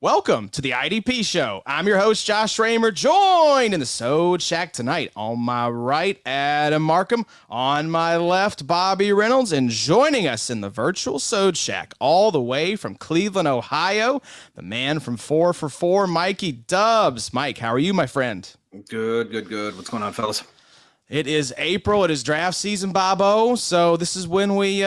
Welcome to the IDP Show. I'm your host, Josh Raymer, joined in the Sode Shack tonight. On my right, Adam Markham. On my left, Bobby Reynolds. And joining us in the virtual Sode Shack, all the way from Cleveland, Ohio, the man from 4 for 4, Mikey Dubs. Mike, how are you, my friend? Good. What's going on, fellas? It is April. It is draft season, Bobo. So this is when we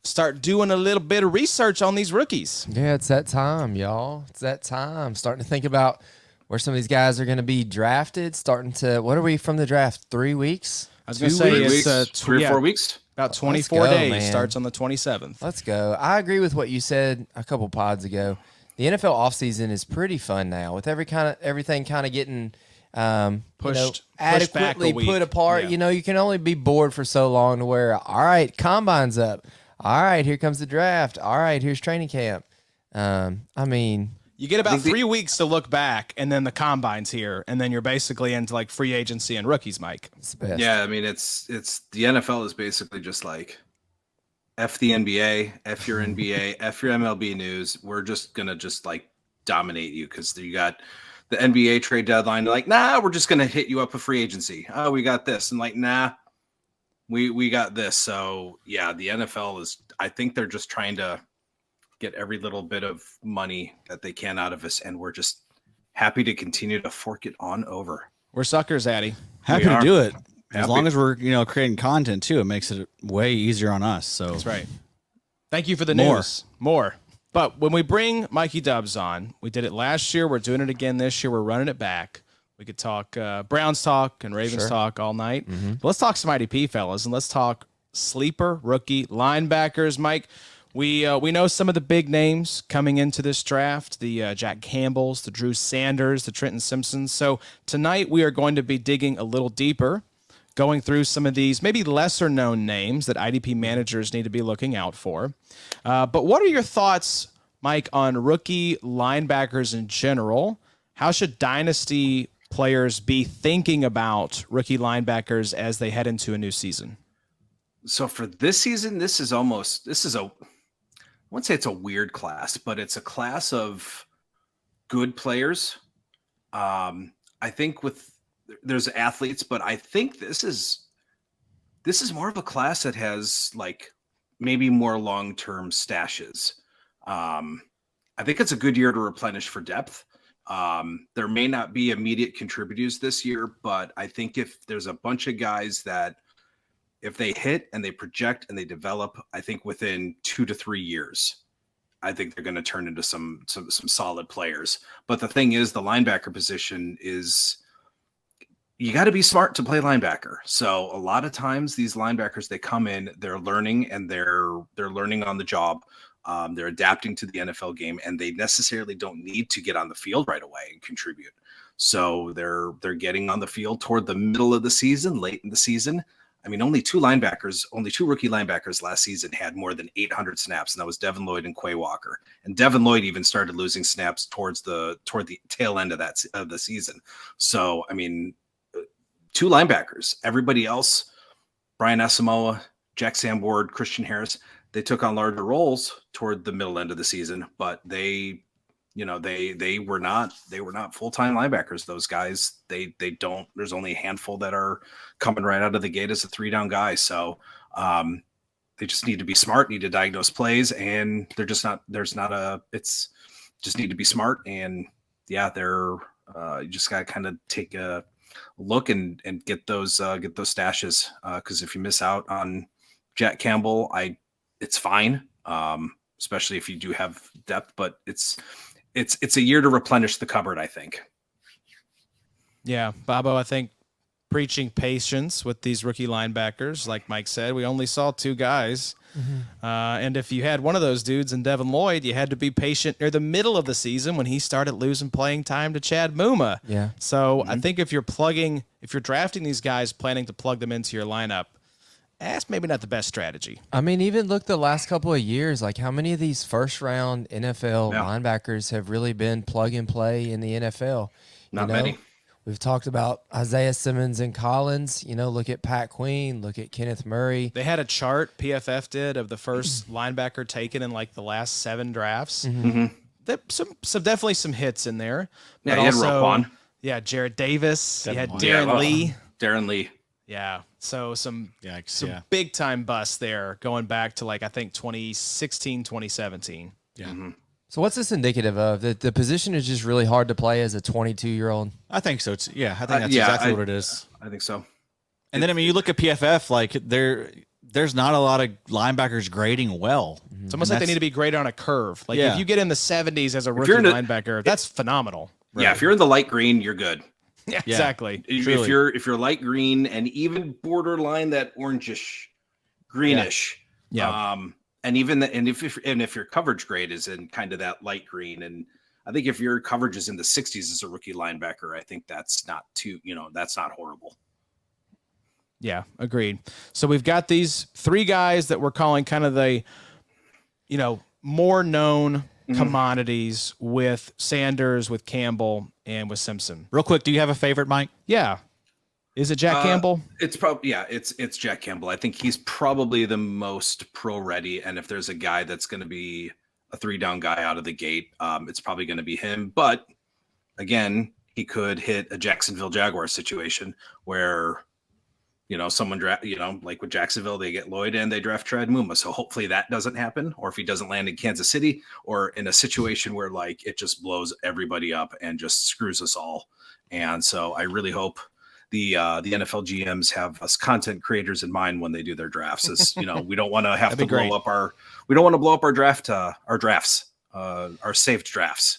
start doing a little bit of research on these rookies. Yeah, it's that time, y'all. It's that time. Starting to think about where some of these guys are going to be drafted. What are we from the draft? 3 weeks? I was going to say it's 3 or 4 weeks. About 24 days. Man. Starts on the 27th. Let's go. I agree with what you said a couple pods ago. The NFL offseason is pretty fun now with everything kind of getting pushed adequately back put apart. Yeah. You can only be bored for so long to where, all right, combine's up. All right, here comes the draft. All right, here's training camp. You get about 3 weeks to look back, and then the combine's here, and then you're basically into like free agency and rookies, Mike. It's the best. Yeah, I mean, it's the NFL is basically just like F the NBA, F your NBA, F your MLB news. We're just gonna like dominate you because you got the NBA trade deadline. They're like, nah, we're just gonna hit you up with free agency. Oh, we got this, and like, nah, we got this. So yeah, the NFL is. I think they're just trying to get every little bit of money that they can out of us, and we're just happy to continue to fork it on over. We're suckers, Addy. Happy to do it. As long as we're creating content too, it makes it way easier on us. So that's right. Thank you for the news. More. But when we bring Mikey Dubs on, we did it last year. We're doing it again this year. We're running it back. We could talk Browns talk and Ravens talk all night. Mm-hmm. But let's talk some IDP, fellas, and let's talk sleeper rookie linebackers. Mike, we know some of the big names coming into this draft, the Jack Campbells, the Drew Sanders, the Trenton Simpsons. So tonight we are going to be digging a little deeper, going through some of these maybe lesser-known names that IDP managers need to be looking out for. But what are your thoughts, Mike, on rookie linebackers in general? How should dynasty players be thinking about rookie linebackers as they head into a new season? So for this season, I wouldn't say it's a weird class, but it's a class of good players. I think there's athletes, but I think this is more of a class that has like maybe more long-term stashes. I think it's a good year to replenish for depth. There may not be immediate contributors this year, but I think if there's a bunch of guys that if they hit and they project and they develop, I think within 2 to 3 years, I think they're going to turn into some solid players. But the thing is, the linebacker position is, you got to be smart to play linebacker. So a lot of times these linebackers, they come in, they're learning and they're learning on the job. They're adapting to the NFL game, and they necessarily don't need to get on the field right away and contribute. So they're getting on the field toward the middle of the season, late in the season. I mean, only two rookie linebackers last season had more than 800 snaps, and that was Devin Lloyd and Quay Walker. And Devin Lloyd even started losing snaps toward the tail end of the season. So, I mean, two linebackers. Everybody else, Brian Asamoah, Jack Sanborn, Christian Harris, they took on larger roles toward the middle end of the season, but they were not full-time linebackers. Those guys, there's only a handful that are coming right out of the gate as a 3-down guy. So they just need to be smart, need to diagnose plays, and just need to be smart. And yeah, you just got to kind of take a look and get those stashes. Cause if you miss out on Jack Campbell, it's fine. Especially if you do have depth, but it's a year to replenish the cupboard, I think. Yeah, Bobo, I think preaching patience with these rookie linebackers, like Mike said, we only saw 2 guys. Mm-hmm. And if you had one of those dudes in Devin Lloyd, you had to be patient near the middle of the season when he started losing playing time to Chad Muma. Yeah. So I think if you're drafting these guys, planning to plug them into your lineup, that's maybe not the best strategy. I mean, even look the last couple of years, like how many of these first-round NFL linebackers have really been plug-and-play in the NFL? Not many. We've talked about Isaiah Simmons and Collins. Look at Pat Queen. Look at Kenneth Murray. They had a chart, PFF did, of the first linebacker taken in like the last 7 drafts. Mm-hmm. some definitely some hits in there. Yeah, But you had also, Roquan. Yeah, Jarrett Davis. You had Darren Darren Lee. Darren Lee. Yeah. So some Yikes, big time busts there going back to like I think 2016, 2017. Yeah. Mm-hmm. So what's this indicative of? That the position is just really hard to play as a 22-year-old? I think so. Yeah, I think that's exactly what it is. I think so. And then, I mean, you look at PFF, like there's not a lot of linebackers grading well. It's almost like they need to be graded on a curve. Like if you get in the 70s as a rookie linebacker, that's phenomenal. Right? Yeah, if you're in the light green, you're good. Yeah, exactly. If you're light green and even borderline that orangish, greenish, and even if your coverage grade is in kind of that light green, and I think if your coverage is in the 60s as a rookie linebacker, I think that's not that's not horrible. Yeah, agreed. So we've got these three guys that we're calling kind of the, more known commodities with Sanders, with Campbell, and with Simpson. Real quick, do you have a favorite, Mike? Yeah. Is it Jack Campbell? It's probably it's Jack Campbell. I think he's probably the most pro ready. And if there's a guy that's going to be a 3-down guy out of the gate, it's probably going to be him. But again, he could hit a Jacksonville Jaguars situation where someone like with Jacksonville, they get Lloyd and they draft Trad Muma. So hopefully that doesn't happen. Or if he doesn't land in Kansas City, or in a situation where like it just blows everybody up and just screws us all. And so I really hope the NFL GMs have us content creators in mind when they do their drafts. Is we don't want to have to blow up our drafts, our saved drafts.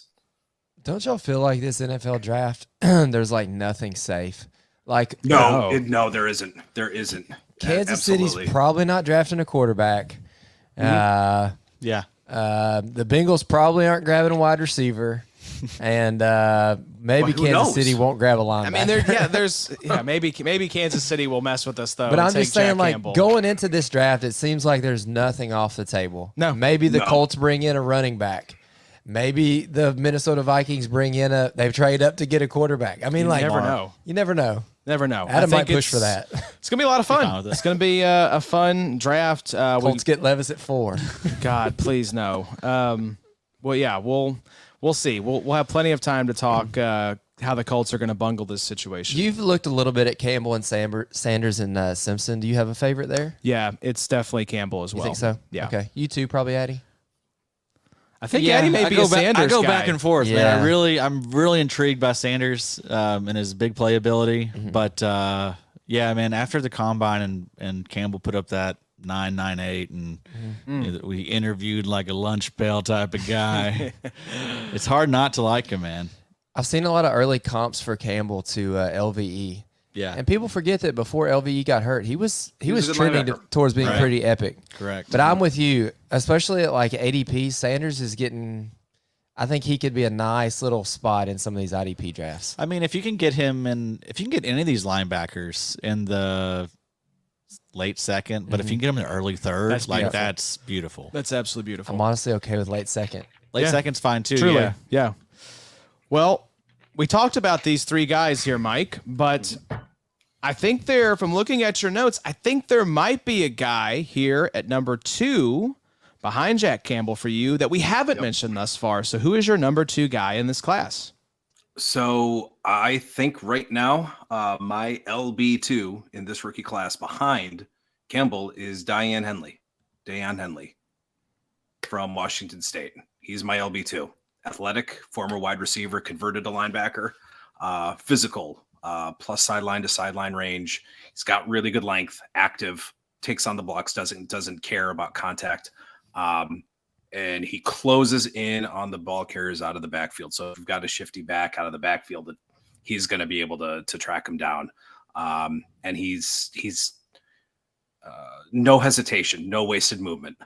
Don't y'all feel like this NFL draft, there's like nothing safe? Like no, there isn't. There isn't. Kansas City's probably not drafting a quarterback. The Bengals probably aren't grabbing a wide receiver, and maybe Kansas City won't grab a linebacker. I mean, maybe Kansas City will mess with us though. But I'm just saying, Jack Campbell. going into this draft, it seems like there's nothing off the table. No, maybe the Colts bring in a running back. Maybe the Minnesota Vikings bring in they've traded up to get a quarterback. I mean, you never know. You never know. Never know. Adam might push for that. It's going to be a lot of fun. It's going to be a fun draft. Colts get Levis at 4. God, please no. Well, yeah, we'll see. We'll have plenty of time to talk how the Colts are going to bungle this situation. You've looked a little bit at Campbell and Sanders and Simpson. Do you have a favorite there? Yeah, it's definitely Campbell as well. You think so? Yeah. Okay. You too, probably, Addy? I think Addy may be a Sanders guy. I go back and forth, man. I'm really intrigued by Sanders and his big playability. Mm-hmm. But man, after the combine and Campbell put up that 9.98 and we interviewed like a lunch pail type of guy, it's hard not to like him, man. I've seen a lot of early comps for Campbell to LVE. Yeah, and people forget that before LVE got hurt, he was trending towards being pretty epic. Correct. But I'm with you, especially at like ADP. Sanders is getting. I think he could be a nice little spot in some of these IDP drafts. I mean, if you can get him if you can get any of these linebackers in the late second, but if you can get them in the early third, that's beautiful. That's absolutely beautiful. I'm honestly okay with late second. Late second's fine too. Truly. Yeah. Well, we talked about these three guys here, Mike, but I think from looking at your notes, I think there might be a guy here at number 2 behind Jack Campbell for you that we haven't mentioned thus far. So who is your number 2 guy in this class? So I think right now, my LB2 in this rookie class behind Campbell is Daiyan Henley from Washington State. He's my LB2. Athletic, former wide receiver, converted to linebacker, physical, plus sideline to sideline range. He's got really good length, active, takes on the blocks, doesn't care about contact. And he closes in on the ball carriers out of the backfield. So if you've got a shifty back out of the backfield, he's going to be able to track him down. And he's no hesitation, no wasted movement.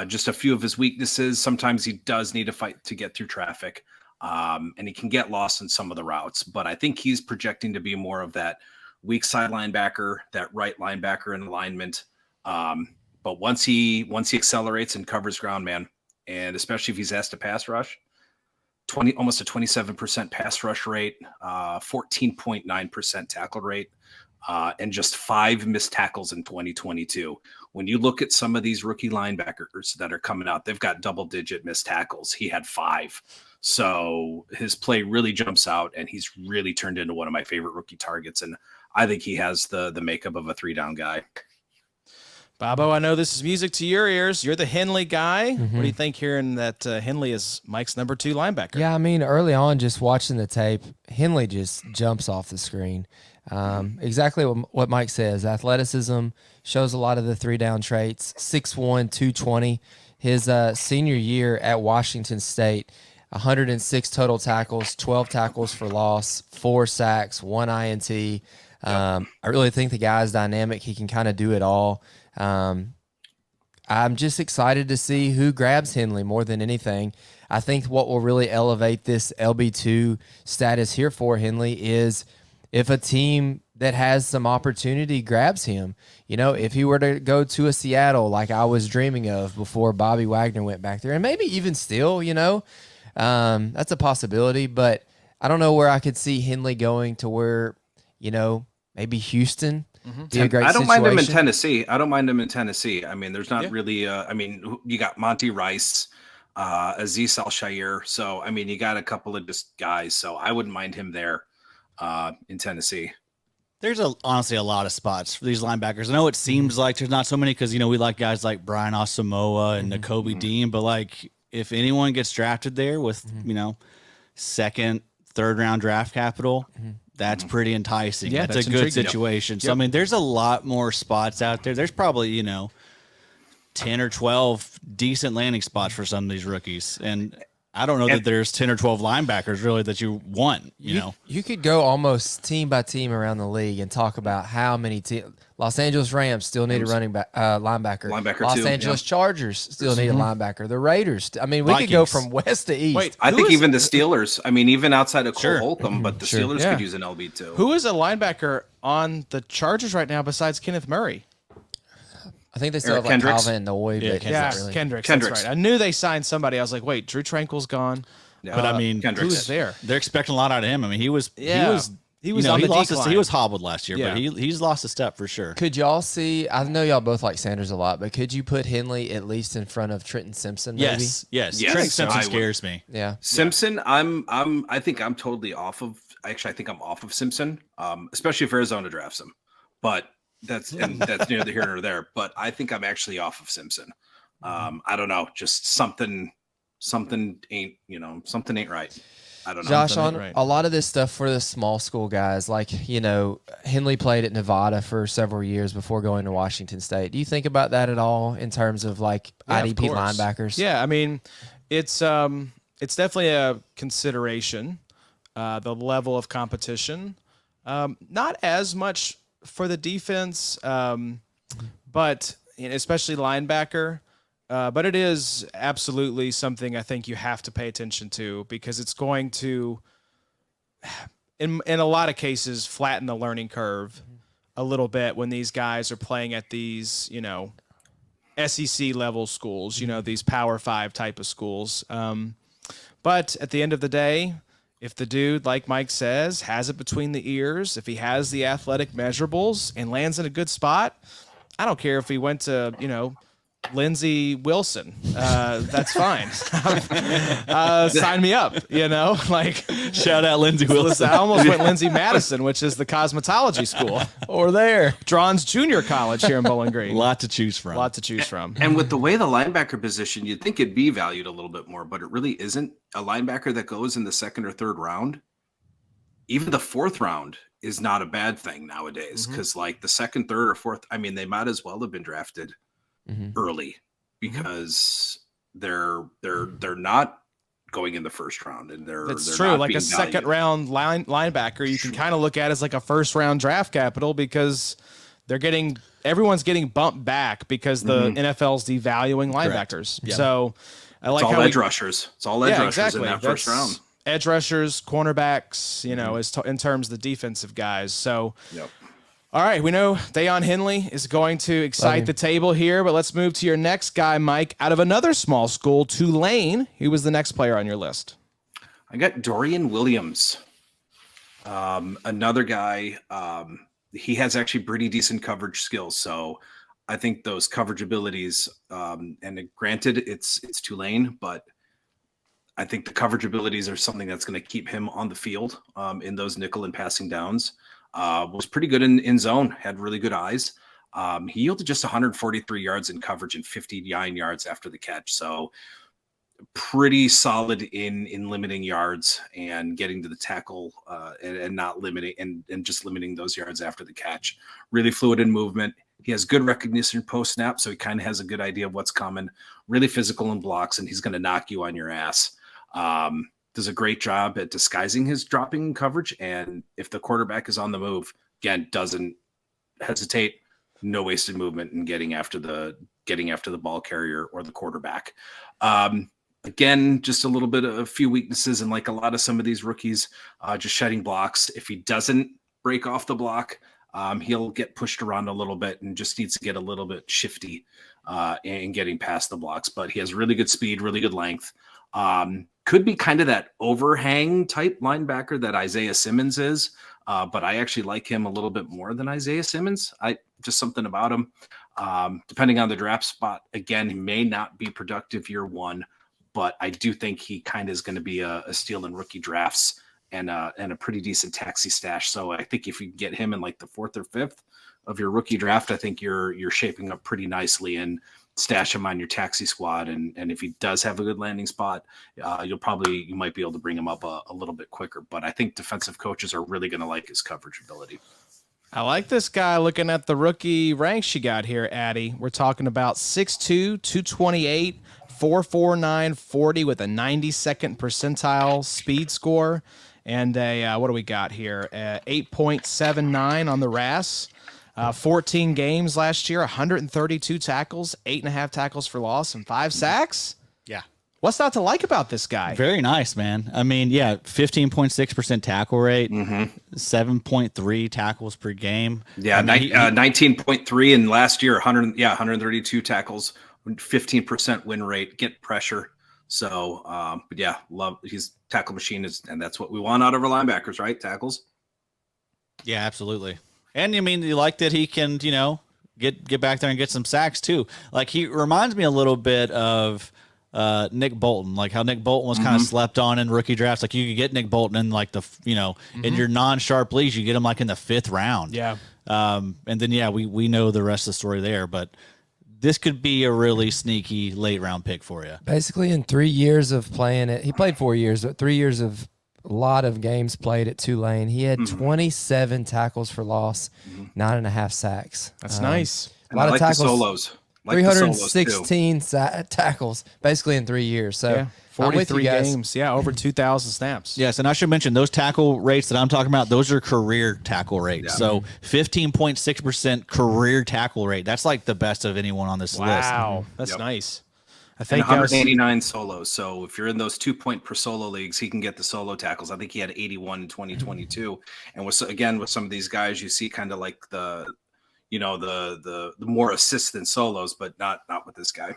Just a few of his weaknesses. Sometimes he does need to fight to get through traffic, and he can get lost in some of the routes. But I think he's projecting to be more of that weak side linebacker, that right linebacker in alignment. But once he accelerates and covers ground, man, and especially if he's asked to pass rush, almost a 27% pass rush rate, 14.9% tackle rate. and just 5 missed tackles in 2022. When you look at some of these rookie linebackers that are coming out, they've got double-digit missed tackles. He had 5. So his play really jumps out, and he's really turned into one of my favorite rookie targets. And I think he has the makeup of a 3-down guy. Bobo, I know this is music to your ears. You're the Henley guy. What do you think hearing that Henley is Mike's number 2 linebacker? Yeah, I mean, early on, just watching the tape, Henley just jumps off the screen. Exactly what Mike says. Athleticism shows a lot of the 3-down traits. 6'1", 220. His senior year at Washington State, 106 total tackles, 12 tackles for loss, 4 sacks, 1 INT. I really think the guy's dynamic. He can kind of do it all. I'm just excited to see who grabs Henley more than anything. I think what will really elevate this LB2 status here for Henley is if a team that has some opportunity grabs him. You know, if he were to go to a Seattle like I was dreaming of before Bobby Wagner went back there, and maybe even still, you know, that's a possibility. But I don't know where I could see Henley going to where, you know, maybe Houston. Be a great I don't mind him in situation. Tennessee. I mean, there's not really, I mean, you got Monty Rice, Azeez Al-Shaair. So, I mean, you got a couple of just guys. So I wouldn't mind him there in Tennessee. There's honestly a lot of spots for these linebackers. I know it seems like there's not so many because, you know, we like guys like Brian Asamoah and Nakobe Dean, but like if anyone gets drafted there with, you know, 2nd, 3rd round draft capital, that's pretty enticing. Yeah, that's a good situation. So, I mean, there's a lot more spots out there. There's probably, you know, 10 or 12 decent landing spots for some of these rookies. And I don't know that there's 10 or 12 linebackers really that you want, you know. You could go almost team by team around the league and talk about how many teams. Los Angeles Rams still need a running back, linebacker. Los Angeles Chargers still need a linebacker. The Raiders. I mean, we could go from west to east. Wait, I think even the Steelers. I mean, even outside of Cole Holcomb, but the Steelers could use an LB too. Who is a linebacker on the Chargers right now besides Kenneth Murray? I think they still have like Calvin Noy. Kendricks. That's right. I knew they signed somebody. I was like, wait, Drew Tranquil's gone. Yeah. But I mean, who's there? They're expecting a lot out of him. I mean, he was he was on the decline. He was hobbled last year, but he's lost a step for sure. Could y'all see? I know y'all both like Sanders a lot, but could you put Henley at least in front of Trenton Simpson? Maybe? Yes. Trenton Simpson scares me. Yeah, Simpson. I think I'm totally off of. Actually, I think I'm off of Simpson, especially if Arizona drafts him. But that's neither here nor there. But I think I'm actually off of Simpson. I don't know, just something ain't right. I don't know. Josh, on a lot of this stuff for the small school guys, like, you know, Henley played at Nevada for several years before going to Washington State. Do you think about that at all in terms of like IDP linebackers? Yeah, I mean, it's definitely a consideration. The level of competition, not as much for the defense, but especially linebacker. But it is absolutely something I think you have to pay attention to because it's going to, in a lot of cases, flatten the learning curve a little bit when these guys are playing at these, you know, SEC level schools, you know, these Power 5 type of schools. But at the end of the day, if the dude, like Mike says, has it between the ears, if he has the athletic measurables and lands in a good spot, I don't care if he went to, you know, Lindsey Wilson, that's fine. Sign me up, you know, like shout out Lindsey Wilson. I almost went Lindsey Madison, which is the cosmetology school, or there Drawn's Junior College here in Bowling Green. Lot to choose from. And with the way the linebacker position, you'd think it'd be valued a little bit more, but it really isn't. A linebacker that goes in the 2nd or 3rd round, even the 4th round, is not a bad thing nowadays. Because like the 2nd, 3rd, or 4th, I mean, they might as well have been drafted early because they're not going in the 1st round, and they're true. Like a valued. 2nd round linebacker, you can kind of look at as like a 1st round draft capital because everyone's getting bumped back because the NFL's devaluing linebackers. Yep. So I like it's all how edge rushers. It's all edge rushers in that 1st round. Edge rushers, cornerbacks, you know, in terms of the defensive guys. So. Yep. All right, we know Deion Henley is going to excite the table here, but let's move to your next guy, Mike, out of another small school, Tulane. He was the next player on your list. I got Dorian Williams, another guy. he has actually pretty decent coverage skills. So I think those coverage abilities, and granted, it's Tulane, but I think the coverage abilities are something that's going to keep him on the field in those nickel and passing downs. Was pretty good in zone, had really good eyes. He yielded just 143 yards in coverage and 59 yards after the catch. So pretty solid in limiting yards and getting to the tackle and not limiting and just limiting those yards after the catch. Really fluid in movement. He has good recognition post snap, so he kind of has a good idea of what's coming. Really physical in blocks, and he's going to knock you on your ass. Does a great job at disguising his dropping coverage, and if the quarterback is on the move, again, doesn't hesitate. No wasted movement in getting after the ball carrier or the quarterback. Again, just a few weaknesses, and like a lot of some of these rookies, just shedding blocks. If he doesn't break off the block, he'll get pushed around a little bit and just needs to get a little bit shifty in getting past the blocks. But he has really good speed, really good length. Could be kind of that overhang type linebacker that Isaiah Simmons is, but I actually like him a little bit more than Isaiah Simmons. Just something about him. Depending on the draft spot, again, he may not be productive year one, but I do think he kind of is going to be a steal in rookie drafts and a pretty decent taxi stash. So I think if you get him in like the 4th or 5th of your rookie draft, I think you're shaping up pretty nicely and stash him on your taxi squad. And if he does have a good landing spot, you might be able to bring him up a little bit quicker. But I think defensive coaches are really going to like his coverage ability. I like this guy. Looking at the rookie ranks you got here, Addy. We're talking about 6'2", 228, 4.49 40 with a 92nd percentile speed score. And what do we got here? 8.79 on the RAS. 14 games last year, 132 tackles, 8.5 tackles for loss, and 5 sacks. Yeah. What's not to like about this guy? Very nice, man. I mean, 15.6% tackle rate, 7.3 tackles per game. Yeah, 19.3 in last year, 132 tackles, 15% win rate, get pressure. So, but he's tackle machine and that's what we want out of our linebackers, right? Tackles. Yeah, absolutely. And I mean, you like that he can, get back there and get some sacks too. Like he reminds me a little bit of Nick Bolton, like how Nick Bolton was kind of slept on in rookie drafts. Like you could get Nick Bolton in like in your non-sharp leagues, you get him like in the 5th round. Yeah. And then we know the rest of the story there, but this could be a really sneaky late round pick for you. Basically, in 3 years of playing it, he played 4 years, but 3 years of a lot of games played at Tulane. He had 27 tackles for loss, 9.5 sacks. That's nice. A lot of tackles. The solos. 316 tackles, basically in 3 years. So 43 games. Yeah, over 2,000 snaps. Yes, and I should mention those tackle rates that I'm talking about, those are career tackle rates. Yeah. So 15.6% career tackle rate. That's like the best of anyone on this list. Wow, that's nice. I think 189 solos. So if you're in those 2-point per solo leagues, he can get the solo tackles. I think he had 81 in 2022. And with some of these guys, you see kind of like the more assists than solos, but not with this guy.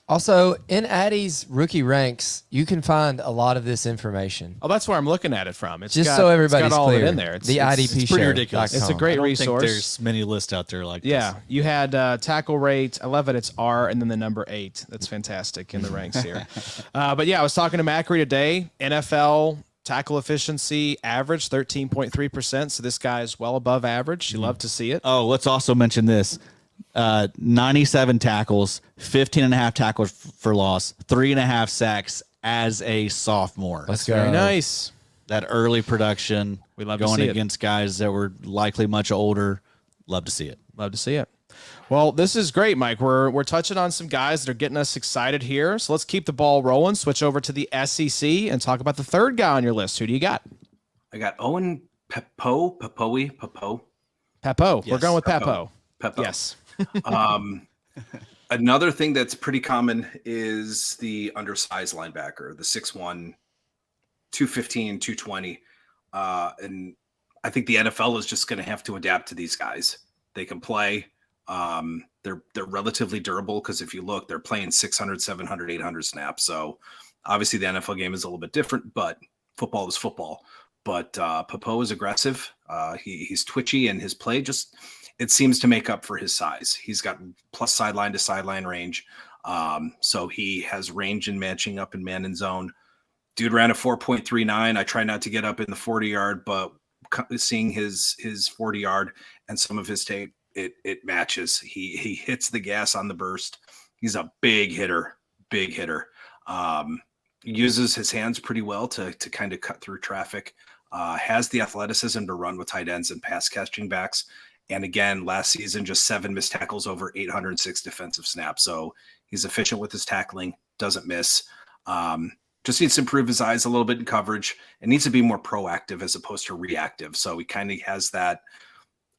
Also, in Addy's rookie ranks, you can find a lot of this information. Oh, that's where I'm looking at it from. It's so everybody's got all clear. Of it in there. It's IDP pretty ridiculous. It's a great resource. There's many lists out there like this. Yeah, you had tackle rate. I love it. It's R and then the number 8. That's fantastic in the ranks here. But yeah, I was talking to Macri today. NFL tackle efficiency average 13.3%. So this guy is well above average. You love to see it. Oh, let's also mention this. 97 tackles, 15.5 tackles for loss, 3.5 sacks as a sophomore. Let's go. Very nice. That early production. We love going to see against guys that were likely much older. Love to see it. Love to see it. Well, this is great, Mike. We're touching on some guys that are getting us excited here. So let's keep the ball rolling. Switch over to the SEC and talk about the third guy on your list. Who do you got? I got Owen Pappoe. Pappoe. Yes. We're going with Pappoe. Yes. Another thing that's pretty common is the undersized linebacker, the 6'1", 215, 220. And I think the NFL is just going to have to adapt to these guys. They can play. They're relatively durable because if you look, they're playing 600, 700, 800 snaps. So obviously the NFL game is a little bit different, but football is football. But Pappoe is aggressive. He's twitchy, and his play it seems to make up for his size. He's got plus sideline to sideline range. So he has range in matching up in man and zone. Dude ran a 4.39. I try not to get up in the 40-yard, but seeing his 40-yard and some of his tape, it matches. He hits the gas on the burst. He's a big hitter. Uses his hands pretty well to kind of cut through traffic. Has the athleticism to run with tight ends and pass catching backs. And again, last season, just 7 missed tackles over 806 defensive snaps. So he's efficient with his tackling, doesn't miss. Just needs to improve his eyes a little bit in coverage, and needs to be more proactive as opposed to reactive. So he kind of has that,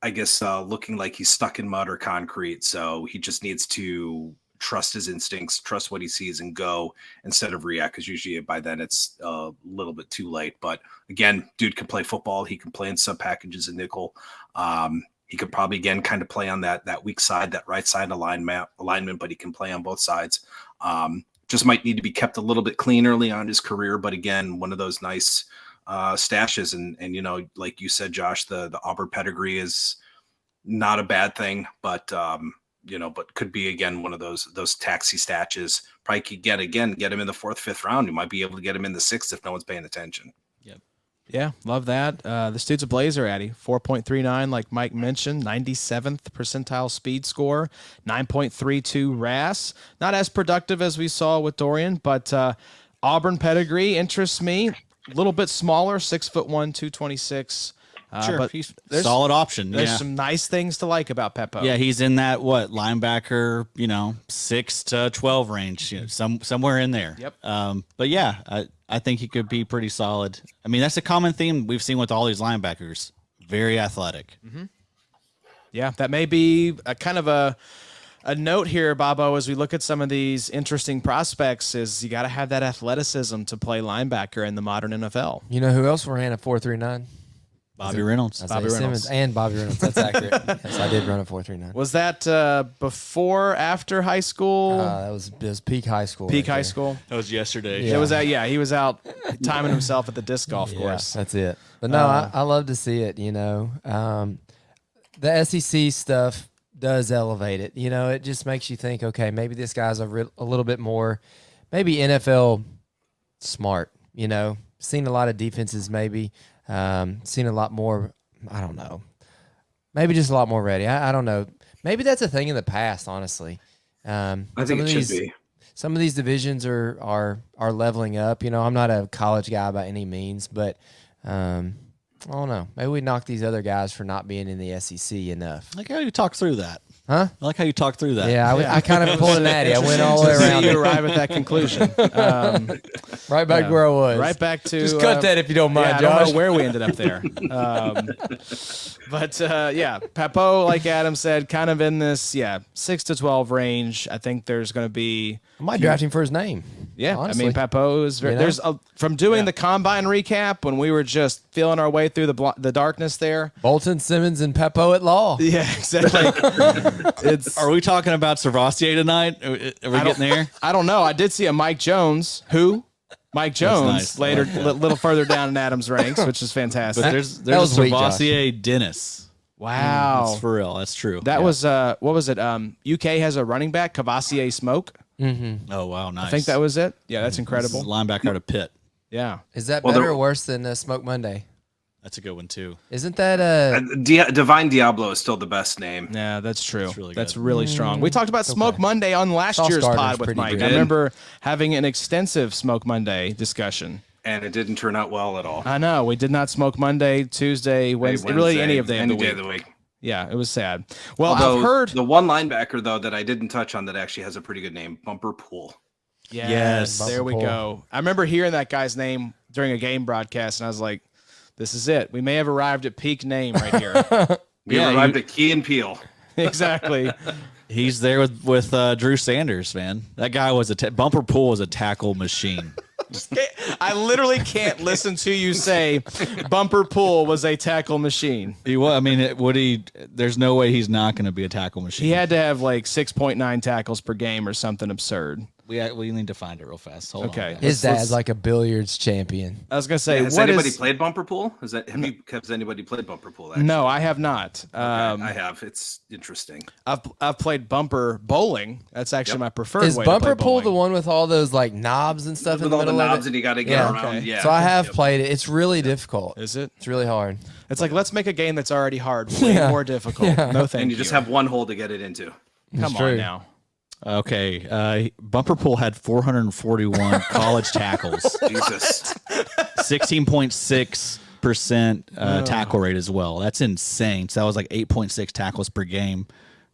I guess, looking like he's stuck in mud or concrete. So he just needs to trust his instincts, trust what he sees, and go instead of react, because usually by then it's a little bit too late. But again, dude can play football. He can play in sub packages and nickel. He could probably, again, kind of play on that weak side, that right side alignment, but he can play on both sides. Just might need to be kept a little bit clean early on in his career. But again, one of those nice stashes. And, you know, like you said, Josh, the Auburn pedigree is not a bad thing, but, you know, but could be, again, one of those taxi stashes. Probably could get him in the 4th, 5th round. You might be able to get him in the 6th if no one's paying attention. Yep. Yeah, love that. This dude's a blazer, Addy. 4.39, like Mike mentioned, 97th percentile speed score, 9.32 RAS. Not as productive as we saw with Dorian, but Auburn pedigree interests me. A little bit smaller, 6'1", 226. Sure, but he's a solid option. There's some nice things to like about Peppo. Yeah, he's in that linebacker, 6 to 12 range, somewhere in there. Yep. But yeah, I think he could be pretty solid. I mean, that's a common theme we've seen with all these linebackers. Very athletic. Mm-hmm. Yeah, that may be a kind of a note here, Bobo, as we look at some of these interesting prospects, is you got to have that athleticism to play linebacker in the modern NFL. You know who else ran a 4.39? Bobby Reynolds. Bobby Reynolds. And Bobby Reynolds. That's accurate. Yes, I did run a 4.39. Was that before, after high school? It was peak high school. Peak high school. That was yesterday. Yeah. It was he was out timing himself at the disc golf course. That's it. But no, I love to see it, The SEC stuff does elevate it. It just makes you think, okay, maybe this guy's a little bit more, maybe NFL smart, Seen a lot of defenses maybe. Seen a lot more, I don't know. Maybe just a lot more ready. I don't know. Maybe that's a thing in the past, honestly. I think it should be. Some of these divisions are leveling up. I'm not a college guy by any means, but I don't know. Maybe we knock these other guys for not being in the SEC enough. I like how you talk through that. Huh? I like how you talk through that. Yeah, I kind of pulled an Addy. I went all the way around. You arrive at that conclusion. Right back where I was. Right back to... Just cut that if you don't mind, I Josh. don't know where we ended up there. But Peppo, like Adam said, kind of in this, 6 to 12 range. I think there's going to be... I might draft him for his name. Yeah, honestly. I mean, Peppo is very... There's from doing the combine recap when we were just feeling our way through the darkness there. Bolton, Simmons, and Peppo at law. Yeah, exactly. Are we talking about Servassier tonight? Are we getting there? I don't know. I did see a Mike Jones. Who? Mike Jones nice. later, little further down in Adam's ranks, which is fantastic. But there's a Servassier Dennis. Wow, that's for real. That's true. That was what was it? UK has a running back, Cavassier Smoke. Mm-hmm. Oh wow, nice. I think that was it. Yeah, that's incredible. This is linebacker out of Pitt. Yeah. Is that better or worse than Smoke Monday? That's a good one too. Isn't that Divine Diablo is still the best name? Yeah, that's true. That's really strong. We talked about Smoke Monday on last year's pod with Mike. I remember having an extensive Smoke Monday discussion. And it didn't turn out well at all. I know. We did not smoke Monday, Tuesday, Wednesday, really any day of the week. Yeah, it was sad. Well, although, I've heard the one linebacker, though, that I didn't touch on that actually has a pretty good name, Bumper Pool. Yes, there we go. I remember hearing that guy's name during a game broadcast, and I was like, this is it. We may have arrived at peak name right here. We arrived at Key and Peele. Exactly. He's there with Drew Sanders, man. That guy was Bumper Pool was a tackle machine. I literally can't listen to you say Bumper Pool was a tackle machine. There's no way he's not going to be a tackle machine. He had to have like 6.9 tackles per game or something absurd. We need to find it real fast. Hold on. His dad's like a billiards champion. I was gonna say, has anybody played bumper pool? Has anybody played bumper pool? Actually? No, I have not. I have. It's interesting. I've played bumper bowling. That's actually my preferred. Is way bumper to play pool bowling. the one with all those like knobs and stuff in the middle all the knobs of it? and you got to get around? Okay. Yeah. So I have played it. It's really difficult. Is it? It's really hard. It's like, let's make a game that's already hard way more difficult. No thank you. And you just have one hole to get it into. Come on now. Okay. Bumper pool had 441 college tackles. Jesus. 16.6% tackle rate as well. That's insane. So that was like 8.6 tackles per game.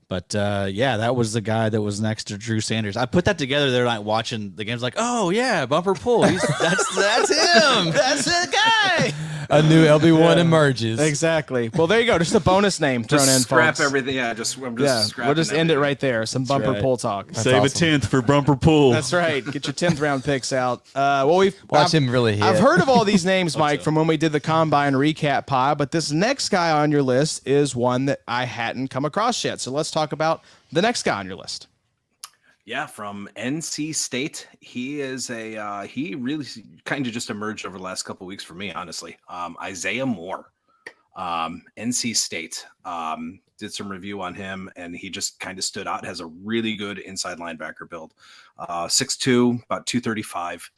But that was the guy that was next to Drew Sanders. I put that together there night watching the games. Like, oh yeah, bumper pool. That's him. That's the guy. A new LB1 emerges. Exactly. Well, there you go. Just a bonus name thrown in. Scrap folks. everything. Yeah, we'll just end it right there. Some bumper pool talk. Save awesome. a 10th for bumper pool. That's right. Get your 10th round picks out. Watch him really hit. I've heard of all these names, Mike, from when we did the Combine recap pod, but this next guy on your list is one that I hadn't come across yet. So let's talk about the next guy on your list. Yeah, from NC State. He is he really kind of just emerged over the last couple of weeks for me, honestly. Isaiah Moore, NC State. Did some review on him, and he just kind of stood out. Has a really good inside linebacker build. 6'2", about 235.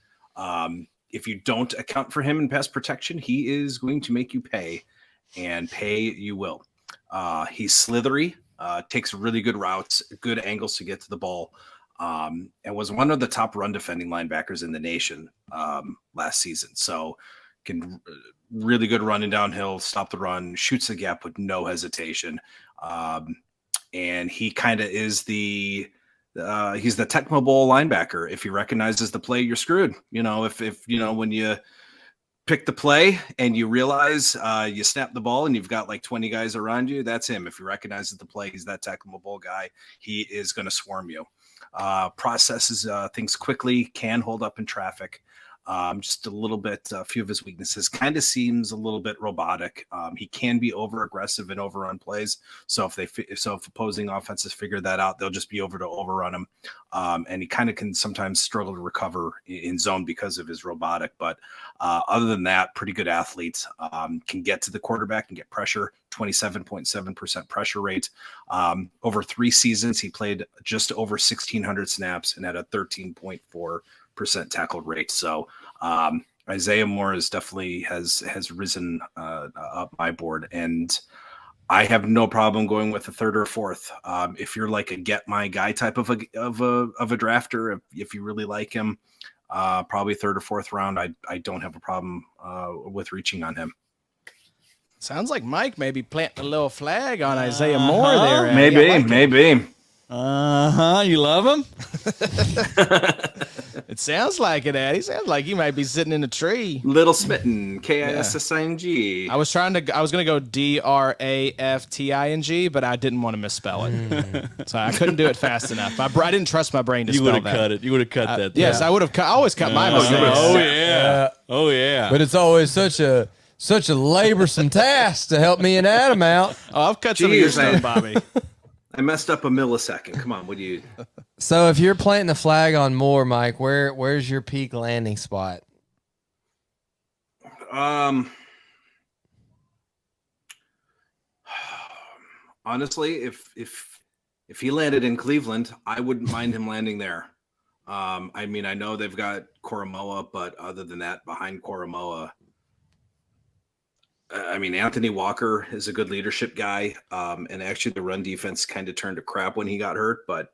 If you don't account for him in pass protection, he is going to make you pay, and pay you will. He's slithery. Takes really good routes, good angles to get to the ball, and was one of the top run defending linebackers in the nation last season. So can really good running downhill, stop the run, shoots the gap with no hesitation. And he kind of is he's the Tecmo Bowl linebacker. If he recognizes the play, you're screwed. If when you pick the play and you realize you snap the ball and you've got like 20 guys around you, that's him. If he recognizes the play, he's that Tecmo Bowl guy. He is going to swarm you. Processes things quickly, can hold up in traffic. Just a little bit, a few of his weaknesses kind of seems a little bit robotic. He can be over aggressive and overrun plays. So if opposing offenses figure that out, they'll just be over to overrun him. And he kind of can sometimes struggle to recover in zone because of his robotic. But other than that, pretty good athlete. Can get to the quarterback and get pressure. 27.7% pressure rate. Over 3 seasons, he played just over 1,600 snaps and had a 13.4% tackled rate. So Isaiah Moore is definitely has risen up my board, and I have no problem going with a 3rd or 4th. If you're like a get my guy type of a drafter, if you really like him, probably 3rd or 4th round. I don't have a problem with reaching on him. Sounds like Mike may be planting a little flag on Isaiah Moore there. Maybe. You love him? It sounds like it, Eddie. Sounds like he might be sitting in a tree. Little Smitten, K-I-S-S-I-N-G. I was gonna go D-R-A-F-T-I-N-G, but I didn't want to misspell it, so I couldn't do it fast enough. I didn't trust my brain to spell that. You would have cut it. You would have cut that. Yes, I would have. I always cut my mistakes. Oh yeah. But it's always such a laborsome task to help me and Adam out. Oh, I've cut some of your stuff, Bobby. I messed up a millisecond. Come on, what do you? So if you're planting the flag on Moore, Mike, where's your peak landing spot? Honestly, if he landed in Cleveland, I wouldn't mind him landing there. I mean, I know they've got Koromoa, but other than that, behind Koromoa, I mean, Anthony Walker is a good leadership guy. And actually the run defense kind of turned to crap when he got hurt. But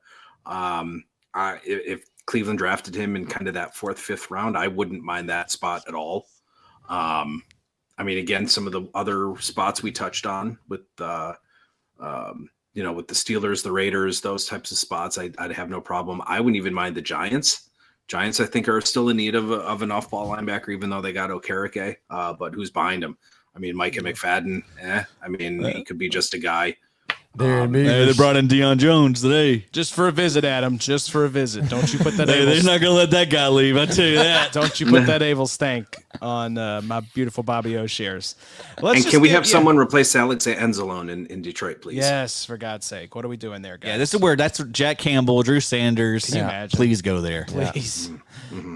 if Cleveland drafted him in kind of that 4th, 5th round, I wouldn't mind that spot at all. I mean, again, some of the other spots we touched on with, with the Steelers, the Raiders, those types of spots, I'd have no problem. I wouldn't even mind the Giants. Giants, I think, are still in need of an off-ball linebacker, even though they got Okereke. But who's behind him? I mean, Micah McFadden, I mean, he could be just a guy. They brought in Deion Jones today. Just for a visit, Adam. Just for a visit. Don't you put that. They're not going to let that guy leave. I tell you that. Don't you put that Abel stank on my beautiful Bobby O shares. Can we have someone replace Alex Enzalone in Detroit, please? Yes, for God's sake. What are we doing there, guys? Yeah, this is where that's Jack Campbell, Drew Sanders. Can you imagine? Please go there. Please.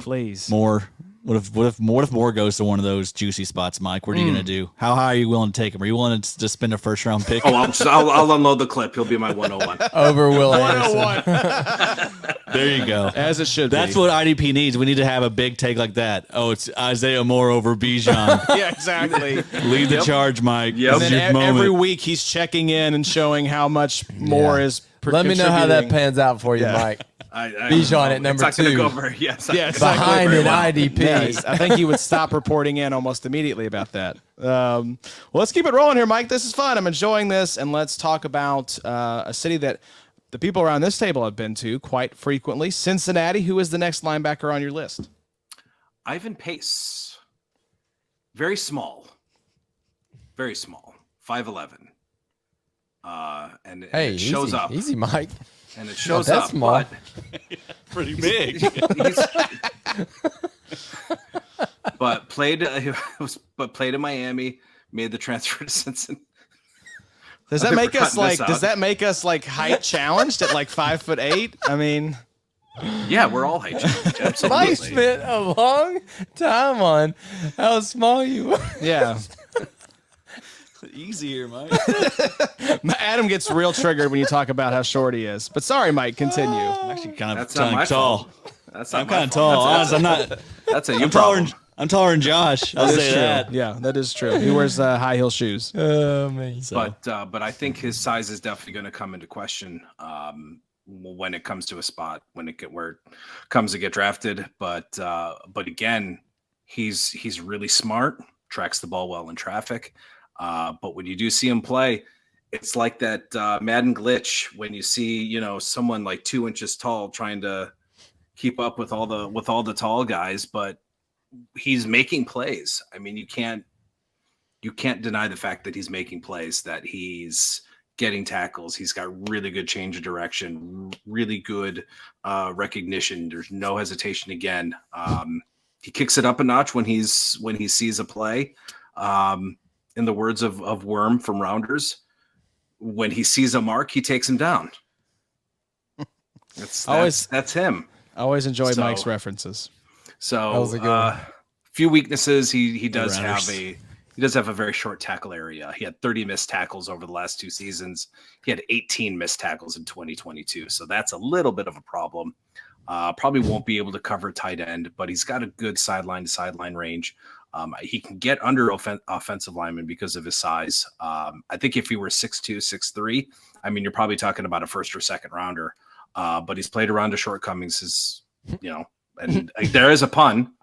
Please. More. What if Moore goes to one of those juicy spots, Mike? What are you going to do? How high are you willing to take him? Are you willing to spend a first round pick? Oh, I'll unload the clip. He'll be my 101. Over Will Anderson. 101. There you go. As it should be. That's what IDP needs. We need to have a big take like that. Oh, it's Isaiah Moore over Bijan. Yeah, exactly. Lead the charge, Mike. Yep. And then every week he's checking in and showing how much more is Let me know how that pans out for you, Mike. Bijan at number 2. Go over. Yes, behind an IDP. Yes, I think he would stop reporting in almost immediately about that. Well, let's keep it rolling here, Mike. This is fun. I'm enjoying this, and let's talk about a city that the people around this table have been to quite frequently. Cincinnati. Who is the next linebacker on your list? Ivan Pace. Very small. Very small. 5'11". And it shows up. Easy, Mike. And it shows up. Small. Pretty big. But played in Miami, made the transfer to Cincinnati. Does that make us like? Does that make us like height challenged at like 5'8"? I mean, yeah, we're all height challenged. Absolutely. Mike spent a long time on how small you were. Yeah. Easier, Mike. Adam gets real triggered when you talk about how short he is. But sorry, Mike, continue. I'm actually kind of my tall. I'm kind of tall. Honestly, I'm not. That's a I'm taller. I'm taller than Josh. I'll say true. that. Yeah, that is true. He wears high heel shoes. Oh man. But I think his size is definitely going to come into question when it comes to a spot where it comes to get drafted. But again, he's really smart. Tracks the ball well in traffic. But when you do see him play, it's like that Madden glitch when you see, someone like 2 inches tall trying to keep up with all the tall guys, but he's making plays. I mean, you can't deny the fact that he's making plays, that he's getting tackles. He's got really good change of direction, really good recognition. There's no hesitation again. He kicks it up a notch when he sees a play. In the words of Worm from Rounders, when he sees a mark, he takes him down. That's him. I always enjoyed Mike's references. So few weaknesses. He does have a very short tackle area. He had 30 missed tackles over the last 2 seasons. He had 18 missed tackles in 2022. So that's a little bit of a problem. Probably won't be able to cover tight end, but he's got a good sideline to sideline range. He can get under offensive linemen because of his size. I think if he were 6'2", 6'3", I mean, you're probably talking about a first or second rounder. But he's played around to shortcomings, and there is a pun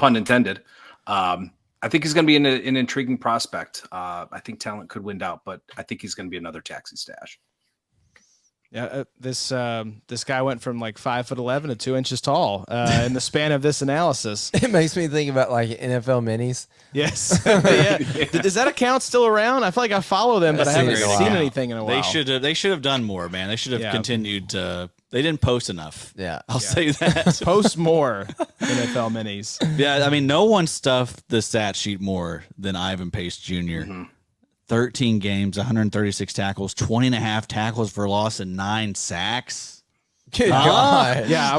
intended. I think he's going to be an intriguing prospect. I think talent could win out, but I think he's going to be another taxi stash. Yeah, this guy went from like 5'11" to 2 inches tall in the span of this analysis. It makes me think about like NFL minis. Yes. Yeah. Is that account still around? I feel like I follow them, but I haven't seen anything in a while. They should have done more, man. They should have continued to. They didn't post enough. Yeah, I'll say that. Post more NFL minis. Yeah, I mean, no one stuffed the stat sheet more than Ivan Pace Jr. Mm-hmm. 13 games, 136 tackles, 20 and a half tackles for loss, and 9 sacks. Good God. Yeah,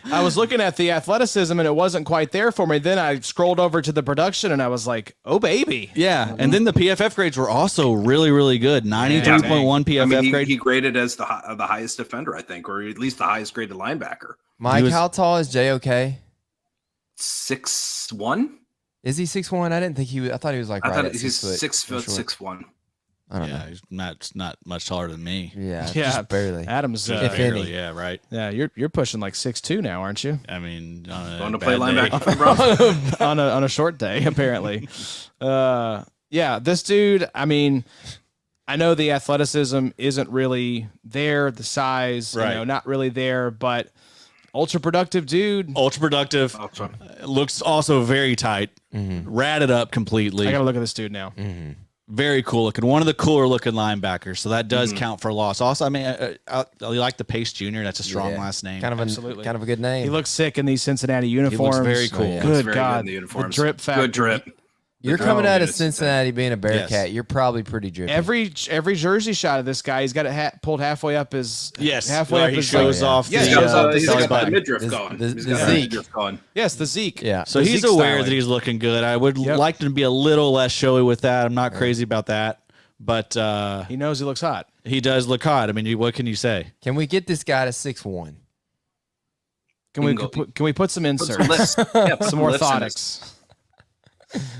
I was looking at the athleticism and it wasn't quite there for me. Then I scrolled over to the production and I was like, oh, baby. Yeah, and then the PFF grades were also really, really good. 93.1 PFF grade. He graded as the highest defender, I think, or at least the highest graded linebacker. Mike, how tall is JOK? 6'1". Is he 6'1"? I didn't think he was. I thought he was like right at 6 foot. 6 foot, 6'1". I don't know. He's not much taller than me. Yeah, just barely. Adam's barely, yeah, right. Yeah, you're pushing like 6'2" now, aren't you? I mean, going to play linebacker, bro. on a short day, apparently. Yeah, this dude. I mean, I know the athleticism isn't really there, the size, not really there, but ultra productive dude. Ultra productive. Looks also very tight. Mm-hmm. Ratted up completely. I gotta look at this dude now. Mm-hmm. very cool looking. One of the cooler looking linebackers. So that does count for loss. Also, I mean, I like the Pace Jr. That's a strong last name. Kind of a good name. He looks sick in these Cincinnati uniforms. He looks very cool. Good very God. good in the uniforms. The drip factor. Good drip. You're coming out of Cincinnati being a Bearcat. You're probably pretty drippy. Every jersey shot of this guy, he's got it pulled halfway up his halfway up his shows off. He's got the midriff going. The Zeke. Yes, the Zeke. Yeah. So he's aware that he's looking good. I would like to be a little less showy with that. I'm not crazy about that, but he knows he looks hot. He does look hot. I mean, what can you say? Can we get this guy to 6'1"? Can we put some inserts? Some orthotics.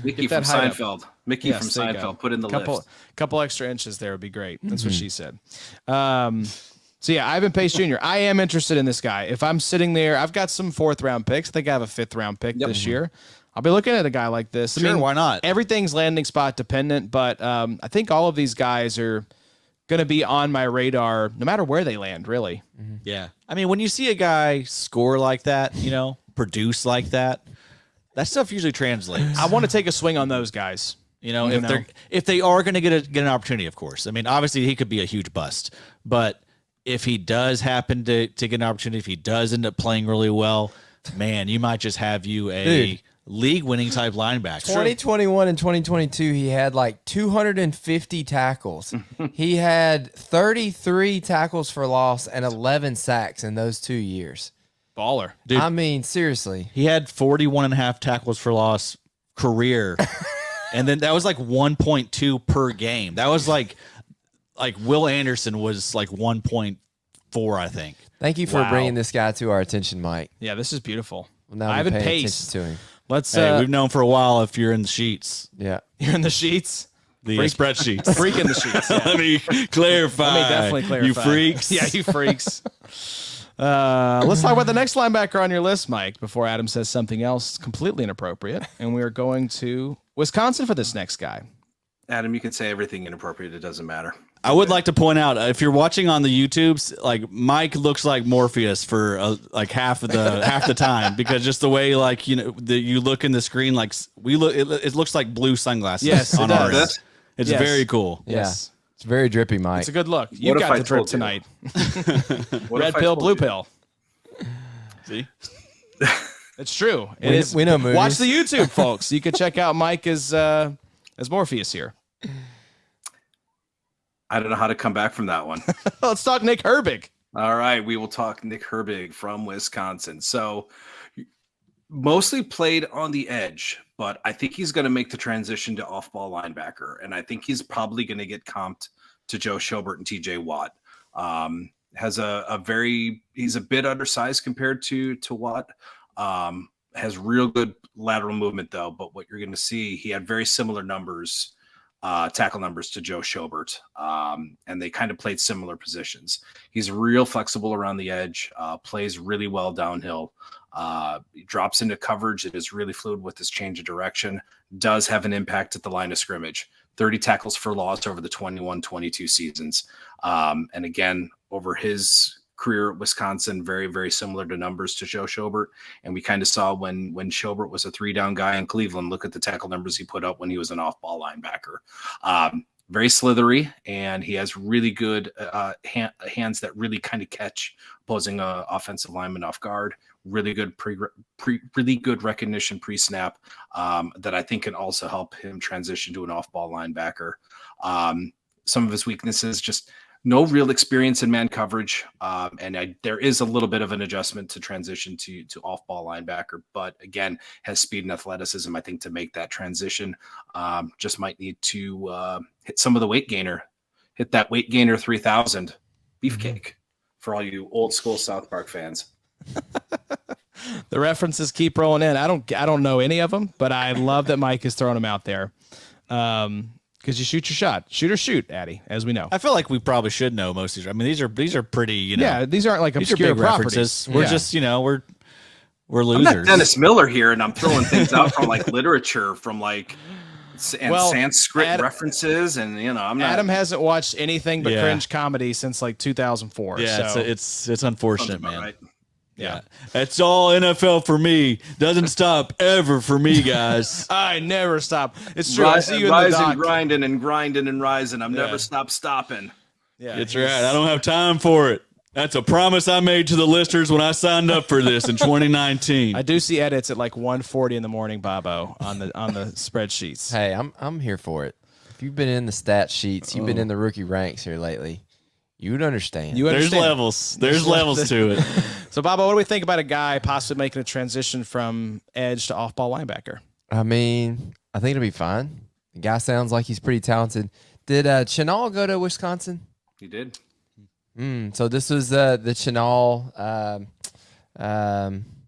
Mickey from Seinfeld. Mickey from Seinfeld. Put in the list. Couple extra inches there would be great. That's what she said. So yeah, Ivan Pace Jr. I am interested in this guy. If I'm sitting there, I've got some 4th round picks. I think I have a 5th round pick this year. I'll be looking at a guy like this. Sure, why not? Everything's landing spot dependent, but I think all of these guys are going to be on my radar no matter where they land, really. Yeah. I mean, when you see a guy score like that, produce like that stuff usually translates. I want to take a swing on those guys. If they are going to get an opportunity, of course. I mean, obviously he could be a huge bust, but if he does happen to get an opportunity, if he does end up playing really well, man, you might just have you a league-winning type linebacker. 2021 and 2022, he had like 250 tackles. He had 33 tackles for loss and 11 sacks in those 2 years. Baller. Dude, I mean, seriously. He had 41.5 tackles for loss career. And then that was like 1.2 per game. That was like Will Anderson was like 1.4, I think. Thank you for bringing this guy to our attention, Mike. Yeah, this is beautiful. Well, now Ivan Pace to him. We've known for a while if you're in the sheets. Yeah. You're in the sheets? The spreadsheets. Freak in the sheets. Yeah. Let me clarify. Let me definitely clarify. You freaks. Yeah, you freaks. Let's talk about the next linebacker on your list, Mike, before Adam says something else completely inappropriate. And we are going to Wisconsin for this next guy. Adam, you can say everything inappropriate. It doesn't matter. I would like to point out, if you're watching on the YouTubes, like Mike looks like Morpheus for like half the time, because just the way you look in the screen, like it looks like blue sunglasses. Yes, on our end. It's very cool. Yes. It's very drippy, Mike. It's a good look. You got the drip tonight. Red pill, blue pill. See? It's true. We know movies. Watch the YouTube, folks. You can check out Mike as Morpheus here. I don't know how to come back from that one. Let's talk Nick Herbig. All right, we will talk Nick Herbig from Wisconsin. So mostly played on the edge, but I think he's going to make the transition to off-ball linebacker, and I think he's probably going to get comped to Joe Schobert and TJ Watt. He's a bit undersized compared to Watt. Has real good lateral movement though, but what you're going to see, he had very similar numbers, tackle numbers to Joe Schobert, and they kind of played similar positions. He's real flexible around the edge, plays really well downhill. He drops into coverage. It is really fluid with his change of direction. Does have an impact at the line of scrimmage. 30 tackles for loss over the 21-22 seasons. And again, over his career at Wisconsin, very, very similar to numbers to Joe Schobert. And we kind of saw when Schobert was a 3-down guy in Cleveland, look at the tackle numbers he put up when he was an off-ball linebacker. Very slithery, and he has really good hands that really kind of catch opposing offensive linemen off guard. Really good really good recognition pre-snap that I think can also help him transition to an off-ball linebacker. Some of his weaknesses, just no real experience in man coverage, and there is a little bit of an adjustment to transition to off-ball linebacker, but again, has speed and athleticism, I think, to make that transition. Just might need to hit some of the weight gainer, hit that weight gainer 3000 beefcake for all you old school South Park fans. The references keep rolling in. I don't know any of them, but I love that Mike is throwing them out there. Because you shoot your shot, shoot or shoot, Addy, as we know. I feel like we probably should know most of these. I mean, these are pretty, Yeah, these aren't like obscure properties. We're just, we're losers. I'm not Dennis Miller here, and I'm throwing things out from like literature, from like Sanskrit references, and I'm not. Adam hasn't watched anything but cringe comedy since like 2004. Yeah, so it's unfortunate, man. Right. Yeah. That's all NFL for me. Doesn't stop ever for me, guys. I never stop. It's true. I see you in the dock. Grinding and grinding and rising. I'm never stopping. Yeah, that's right. I don't have time for it. That's a promise I made to the listeners when I signed up for this in 2019. I do see edits at like 1:40 in the morning, Bobo, on the spreadsheets. Hey, I'm here for it. If you've been in the stat sheets, you've been in the rookie ranks here lately, you would understand. There's levels. There's levels to it. So, Bobo, what do we think about a guy possibly making a transition from edge to off-ball linebacker? I mean, I think it'll be fine. The guy sounds like he's pretty talented. Did Chenal go to Wisconsin? He did. So this was the Chenal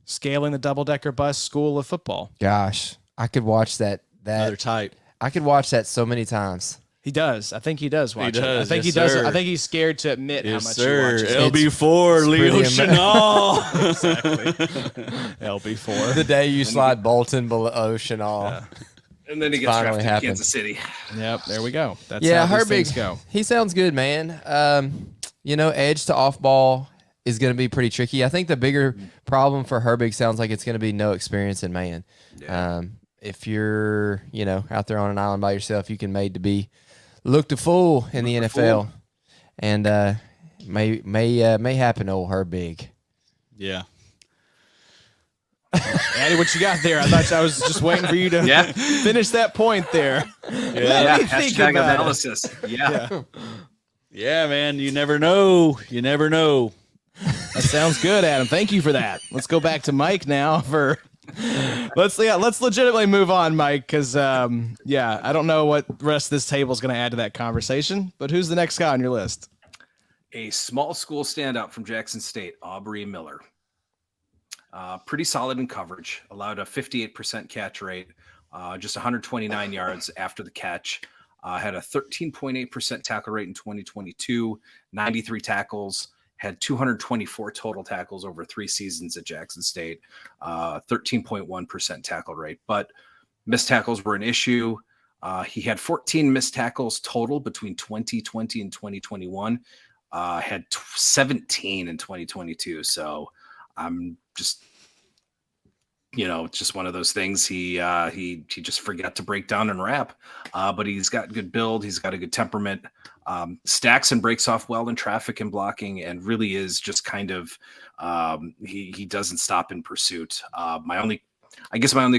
Scaling the double-decker bus school of football. Gosh, I could watch that. Another type. I could watch that so many times. He does. I think he does watch it. I think yes, he does. sir. I think he's scared to admit how much sir. he watches. LB4, Leo Chenal. Exactly. LB4. The day you slide Bolton below Chenal. Yeah. And then he gets drafted to Kansas City. Yep, there we go. That's how these things go. He sounds good, man. Edge to off ball is going to be pretty tricky. I think the bigger problem for Herbig sounds like it's going to be no experience in man. Yeah. If you're, out there on an island by yourself, you can made to be looked a fool in the NFL, and may happen to old Herbig. Yeah. Addy, what you got there? I was just waiting for you to finish that point there. Yeah. Hashtag analysis. Yeah, man. You never know. You never know. That sounds good, Adam. Thank you for that. Let's go back to Mike now let's legitimately move on, Mike, because I don't know what the rest of this table is going to add to that conversation, but who's the next guy on your list? A small school standout from Jackson State, Aubrey Miller. Pretty solid in coverage, allowed a 58% catch rate, just 129 yards after the catch, had a 13.8% tackle rate in 2022, 93 tackles, had 224 total tackles over 3 seasons at Jackson State, 13.1% tackle rate. But missed tackles were an issue. He had 14 missed tackles total between 2020 and 2021, had 17 in 2022. So I'm just, it's just one of those things. He just forgot to break down and wrap, but he's got good build. He's got a good temperament, stacks and breaks off well in traffic and blocking, and really is just kind of, he doesn't stop in pursuit. My only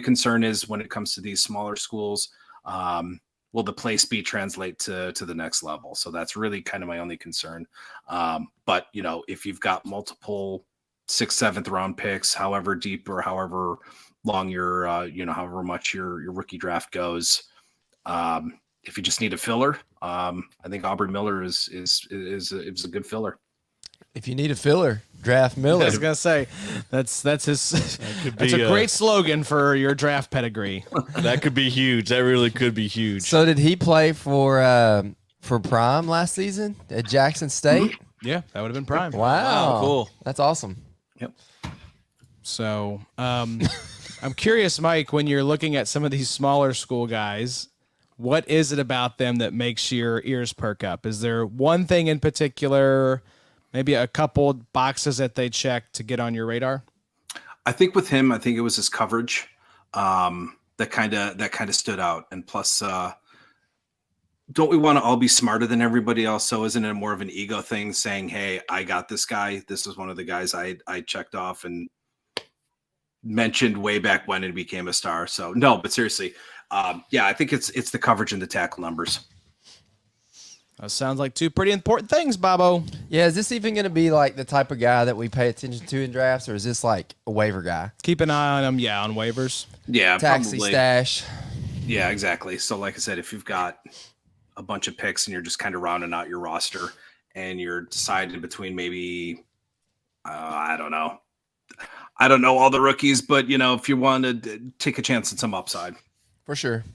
concern is when it comes to these smaller schools, will the play speed translate to the next level? So that's really kind of my only concern. But if you've got multiple 6th, 7th round picks, however deep or however long your, however much your rookie draft goes, if you just need a filler, I think Aubrey Miller is a good filler. If you need a filler, draft Miller. I was gonna say that's his. That's a great slogan for your draft pedigree. That could be huge. That really could be huge. So did he play for Prime last season at Jackson State? Yeah, that would have been Prime. Wow, cool. That's awesome. Yep. So I'm curious, Mike, when you're looking at some of these smaller school guys, what is it about them that makes your ears perk up? Is there one thing in particular, maybe a couple boxes that they check to get on your radar? I think with him, it was his coverage that kind of stood out. And plus, don't we want to all be smarter than everybody else? So isn't it more of an ego thing saying, hey, I got this guy. This is one of the guys I checked off and mentioned way back when it became a star. So no, but seriously, I think it's the coverage and the tackle numbers. That sounds like two pretty important things, Bobo. Yeah, is this even going to be like the type of guy that we pay attention to in drafts, or is this like a waiver guy? Keep an eye on him, on waivers. Yeah, Taxi probably. stash. Yeah, exactly. So like I said, if you've got a bunch of picks and you're just kind of rounding out your roster and you're deciding between maybe, I don't know all the rookies, but if you want to take a chance at some upside. For sure.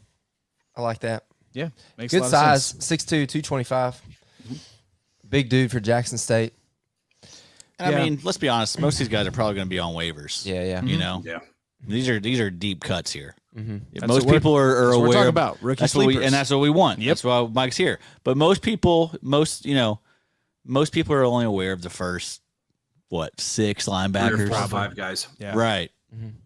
I like that. Yeah. Makes good a lot size, of sense. 6'2", 225. Big dude for Jackson State. And I mean, let's be honest. Most of these guys are probably going to be on waivers. Yeah. Yeah. These are deep cuts here. Mm-hmm. Most people are aware. We're talking about rookie sleepers. That's what we want. Yep. That's why Mike's here. But most people are only aware of the first what, 6 3 or linebackers? 4 or 5 guys. Yeah. Right.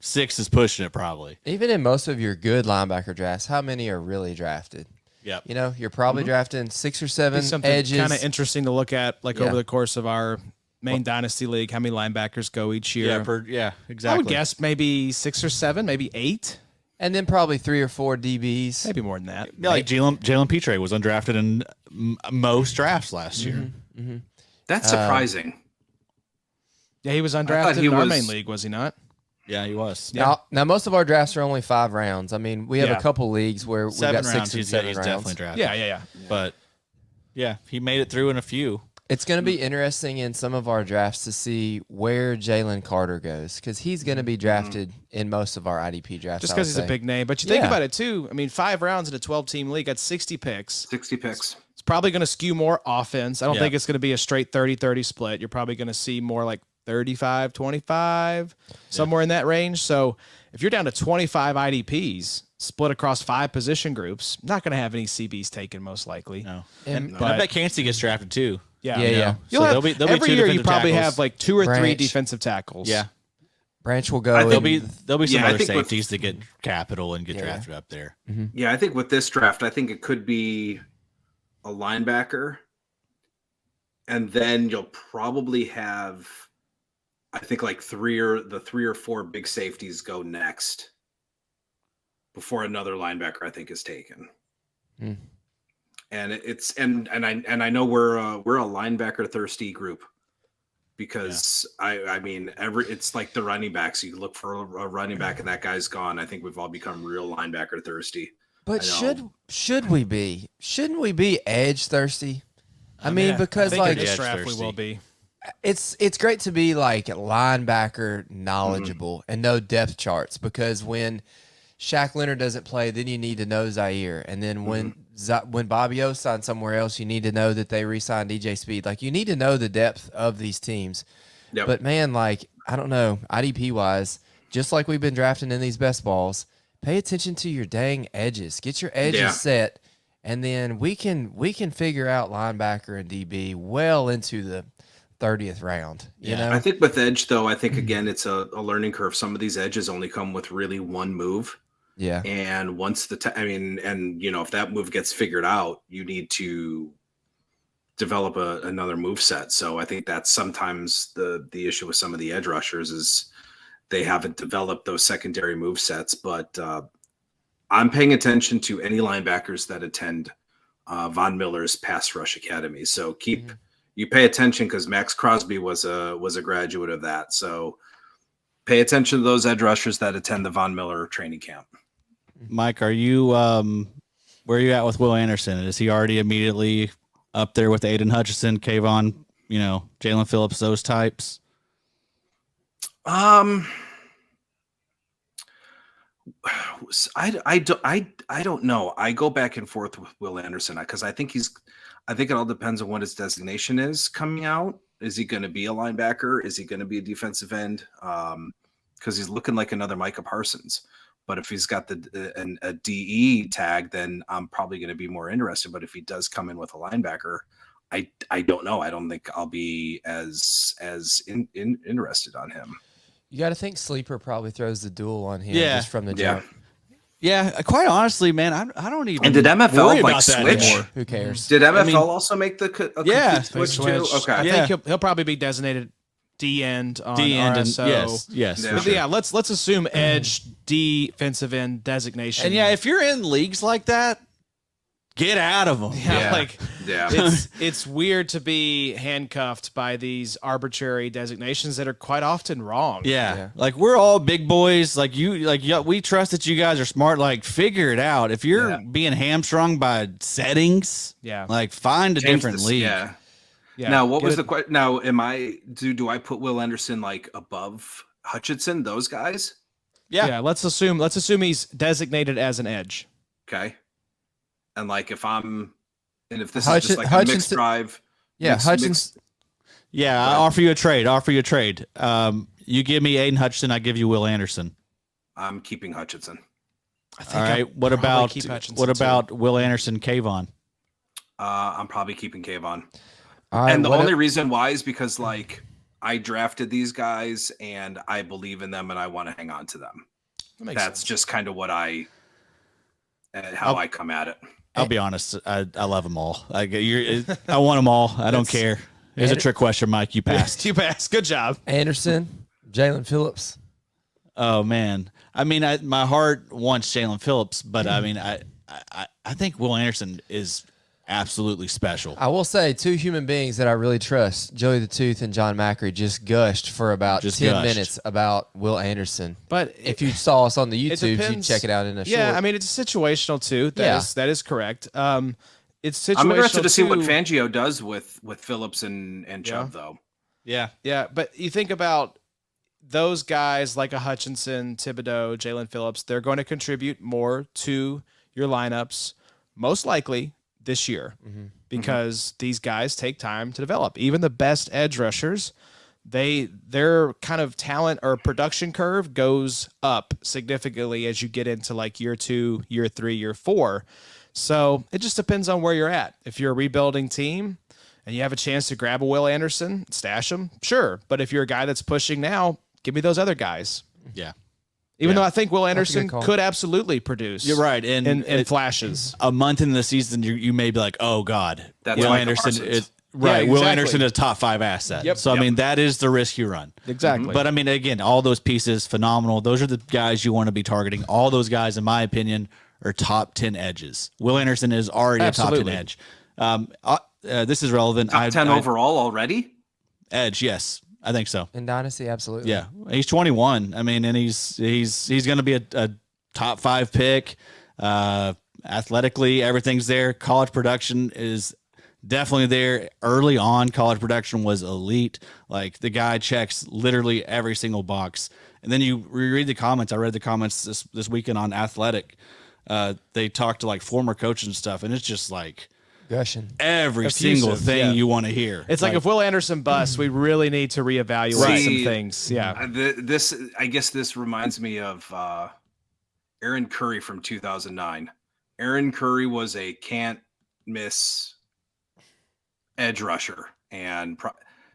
6 is pushing it probably. Even in most of your good linebacker drafts, how many are really drafted? Yep. You know, you're probably drafting 6 or 7 Something edges. kind of interesting to look at, like Yeah. over the course of our main dynasty league, how many linebackers go each year. Yeah, exactly. I would guess maybe 6 or 7, maybe 8, And then probably 3 or 4 DBs. maybe more than that. Yeah, like Jalen Petre was undrafted in most drafts last year. That's surprising. Yeah, he was thought undrafted he in our was- main league, was he not? Yeah, he was. Now, most of our drafts are only 5 rounds. I mean, we have Yeah. a couple leagues where we've 7 got 6 rounds. and He's 7 rounds. definitely drafted. Yeah. But yeah, he made it through in a few. It's going to be interesting in some of our drafts to see where Jalen Carter goes because he's going to be drafted in most of our IDP drafts. Just I because would he's a say. big name. But you think Yeah. about it, too. I mean, 5 rounds in a 12-team league, that's 60 picks. 60 picks. It's probably going to skew more offense. I don't Yeah. think it's going to be a straight 30-30 split. You're probably going to see more like 35-25, somewhere in that range. So if you're down to 25 IDPs split across 5 position groups, not going to have any CBs taken most likely. No. And- I bet Cansey gets drafted too. Yeah. Yeah. You'll So have, there'll be every 2 year you defensive probably tackles. have like 2 or 3 Branch. defensive tackles. Yeah. Branch will go. I think- There'll be some Yeah, I other think with- safeties that get capital and get Yeah. drafted up there. Yeah, I think with this draft, I think it could be a linebacker. And then you'll probably have, I think, like 3 or 4 big safeties go next before another linebacker, I think, is taken. Hmm. And it's and I know we're a linebacker thirsty group because I mean it's like the running backs. You look for a running back and that guy's gone. I think we've all become real linebacker thirsty. But I know. should we be? Shouldn't we be edge thirsty? I mean, because I think like in this edge draft we thirsty. will be. it's great to be like linebacker knowledgeable and know depth charts because when Shaq Leonard doesn't play, then you need to know Zaire, and then when Bobby O signed somewhere else, you need to know that they re-signed DJ Speed. Like you need to know the depth of these teams. Yep. But man, like I don't know, IDP wise, just like we've been drafting in these best balls, pay attention to your dang edges. Get your edges set, and then we can figure out linebacker and DB well into the 30th round. You know, I think with edge though, I think again it's a learning curve. Some of these edges only come with really one move. yeah. And once and you know, if that move gets figured out, you need to develop another move set. So I think that's sometimes the issue with some of the edge rushers is they haven't developed those secondary move sets. But I'm paying attention to any linebackers that attend Von Miller's pass rush academy. So you pay attention because Max Crosby was a graduate of that. So pay attention to those edge rushers that attend the Von Miller training camp. Mike, are you where are you at with Will Anderson? Is he already immediately up there with Aiden Hutchinson, Kayvon, Jalen Phillips, those types? I don't know. I go back and forth with Will Anderson because I think it all depends on what his designation is coming out. Is he going to be a linebacker? Is he going to be a defensive end? Because he's looking like another Micah Parsons. But if he's got a DE tag, then I'm probably going to be more interested. But if he does come in with a linebacker, I don't know. I don't think I'll be as interested on him. You got to think Sleeper probably throws the duel on him Yeah. just from the jump. Yeah, quite honestly, man, I don't even. And did MFL worry like about that switch? anymore. Who cares? Did MFL also make the Yeah, complete switch too? Okay. I Yeah. think he'll probably be designated D end on D end and RSO. yes, Yeah. for But sure. yeah, let's assume edge defensive end designation. And yeah, if you're in leagues like that, get out of them. yeah, like Yeah. it's weird to be handcuffed by these arbitrary designations that are quite often wrong. Yeah. Like we're all big boys. We trust that you guys are smart. Like figure it out. If you're being hamstrung by settings, Yeah. like find a Change different this- league. Yeah. Yeah. Now, what was Get the question? Now, do I put Will Anderson like above Hutchinson? Those guys? Yeah, let's assume he's designated as an edge. Okay. And like if this is just like a mixed Hutchinson- drive. Yeah, mixed- Hutchinson. Yeah, I offer you a trade. You give me Aiden Hutchinson, I give you Will Anderson. I'm keeping Hutchinson. I think All I'll right. What probably about keep Hutchinson, what too. about Will Anderson, Kayvon? I'm probably keeping Kayvon. All right, And the what only if- reason why is because like I drafted these guys and I believe in them and I want to hang on to them. That's sense. Just kind of what how I come at it. I'll be honest. I love them all. I want them all. I don't care. Here's a trick question, Mike. You passed. You passed. Good job. Anderson, Jalen Phillips. Oh man. I mean, my heart wants Jalen Phillips, but I mean, I think Will Anderson is absolutely special. I will say 2 human beings that I really trust, Joey the Tooth and John Macri, just gushed for about 10 minutes about Will Anderson. But if you saw us on the YouTube, you check it out in a short. Yeah, I mean, it's situational too. That is correct. It's situational. I'm interested to see what Fangio does with Phillips and Chubb, though. Yeah. But you think about those guys like a Hutchinson, Thibodeau, Jalen Phillips, they're going to contribute more to your lineups, most likely this year, because these guys take time to develop. Even the best edge rushers, their kind of talent or production curve goes up significantly as you get into like year 2, year 3, year 4. So it just depends on where you're at. If you're a rebuilding team and you have a chance to grab a Will Anderson, stash him, sure. But if you're a guy that's pushing now, give me those other guys. Yeah. Even though I think Will Anderson could absolutely produce. You're right. In flashes. A month into the season, you may be like, oh, God. That's Will like Anderson is right. Will Anderson is a top 5 asset. Yep. So, I mean, that is the risk you run. Exactly. But, I mean, again, all those pieces, phenomenal. Those are the guys you want to be targeting. All those guys, in my opinion, are top 10 edges. Will Anderson is already a top 10 edge. This is relevant. Top 10 overall already? Edge, yes. I think so. In Dynasty, absolutely. Yeah. He's 21. I mean, and he's going to be a top 5 pick. Athletically, everything's there. College production is definitely there. Early on, college production was elite. Like, the guy checks literally every single box. And then you reread the comments. I read the comments this weekend on Athletic. They talked to like former coaches and stuff, and it's just like gushing every single thing you want to hear. It's like if Will Anderson busts, we really need to reevaluate some things. Yeah. I guess this reminds me of Aaron Curry from 2009. Aaron Curry was a can't miss edge rusher, and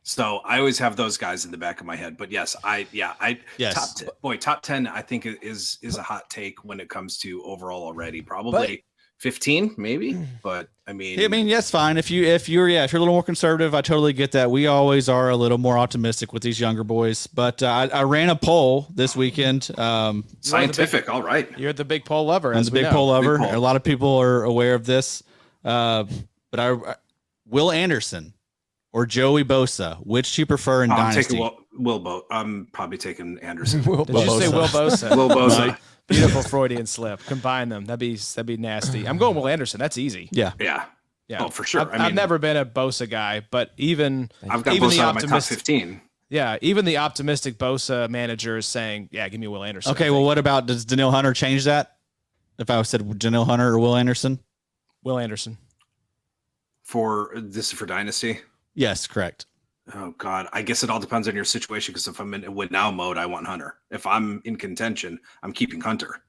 so I always have those guys in the back of my head. But yes, top 10 I think is a hot take when it comes to overall already. Probably 15 maybe, but I mean yes, fine. If you're a little more conservative, I totally get that. We always are a little more optimistic with these younger boys. But I ran a poll this weekend. Scientific, all right. You're the big poll lover. I'm the big poll lover. A lot of people are aware of this. But Will Anderson or Joey Bosa, which do you prefer in Dynasty? I'm probably taking Anderson. Did you say Will Bosa? Will Bosa. Beautiful Freudian slip. Combine them. That'd be nasty. I'm going Will Anderson. That's easy. Yeah. Oh, for sure. I've never been a Bosa guy, but I've got Bosa on my top 15. Yeah, even the optimistic Bosa manager is saying, "Yeah, give me Will Anderson." Okay, well, what about does Danielle Hunter change that? If I said Danielle Hunter or Will Anderson? Will Anderson. For Dynasty? Yes, correct. Oh God, I guess it all depends on your situation. Because if I'm in win now mode, I want Hunter. If I'm in contention, I'm keeping Hunter.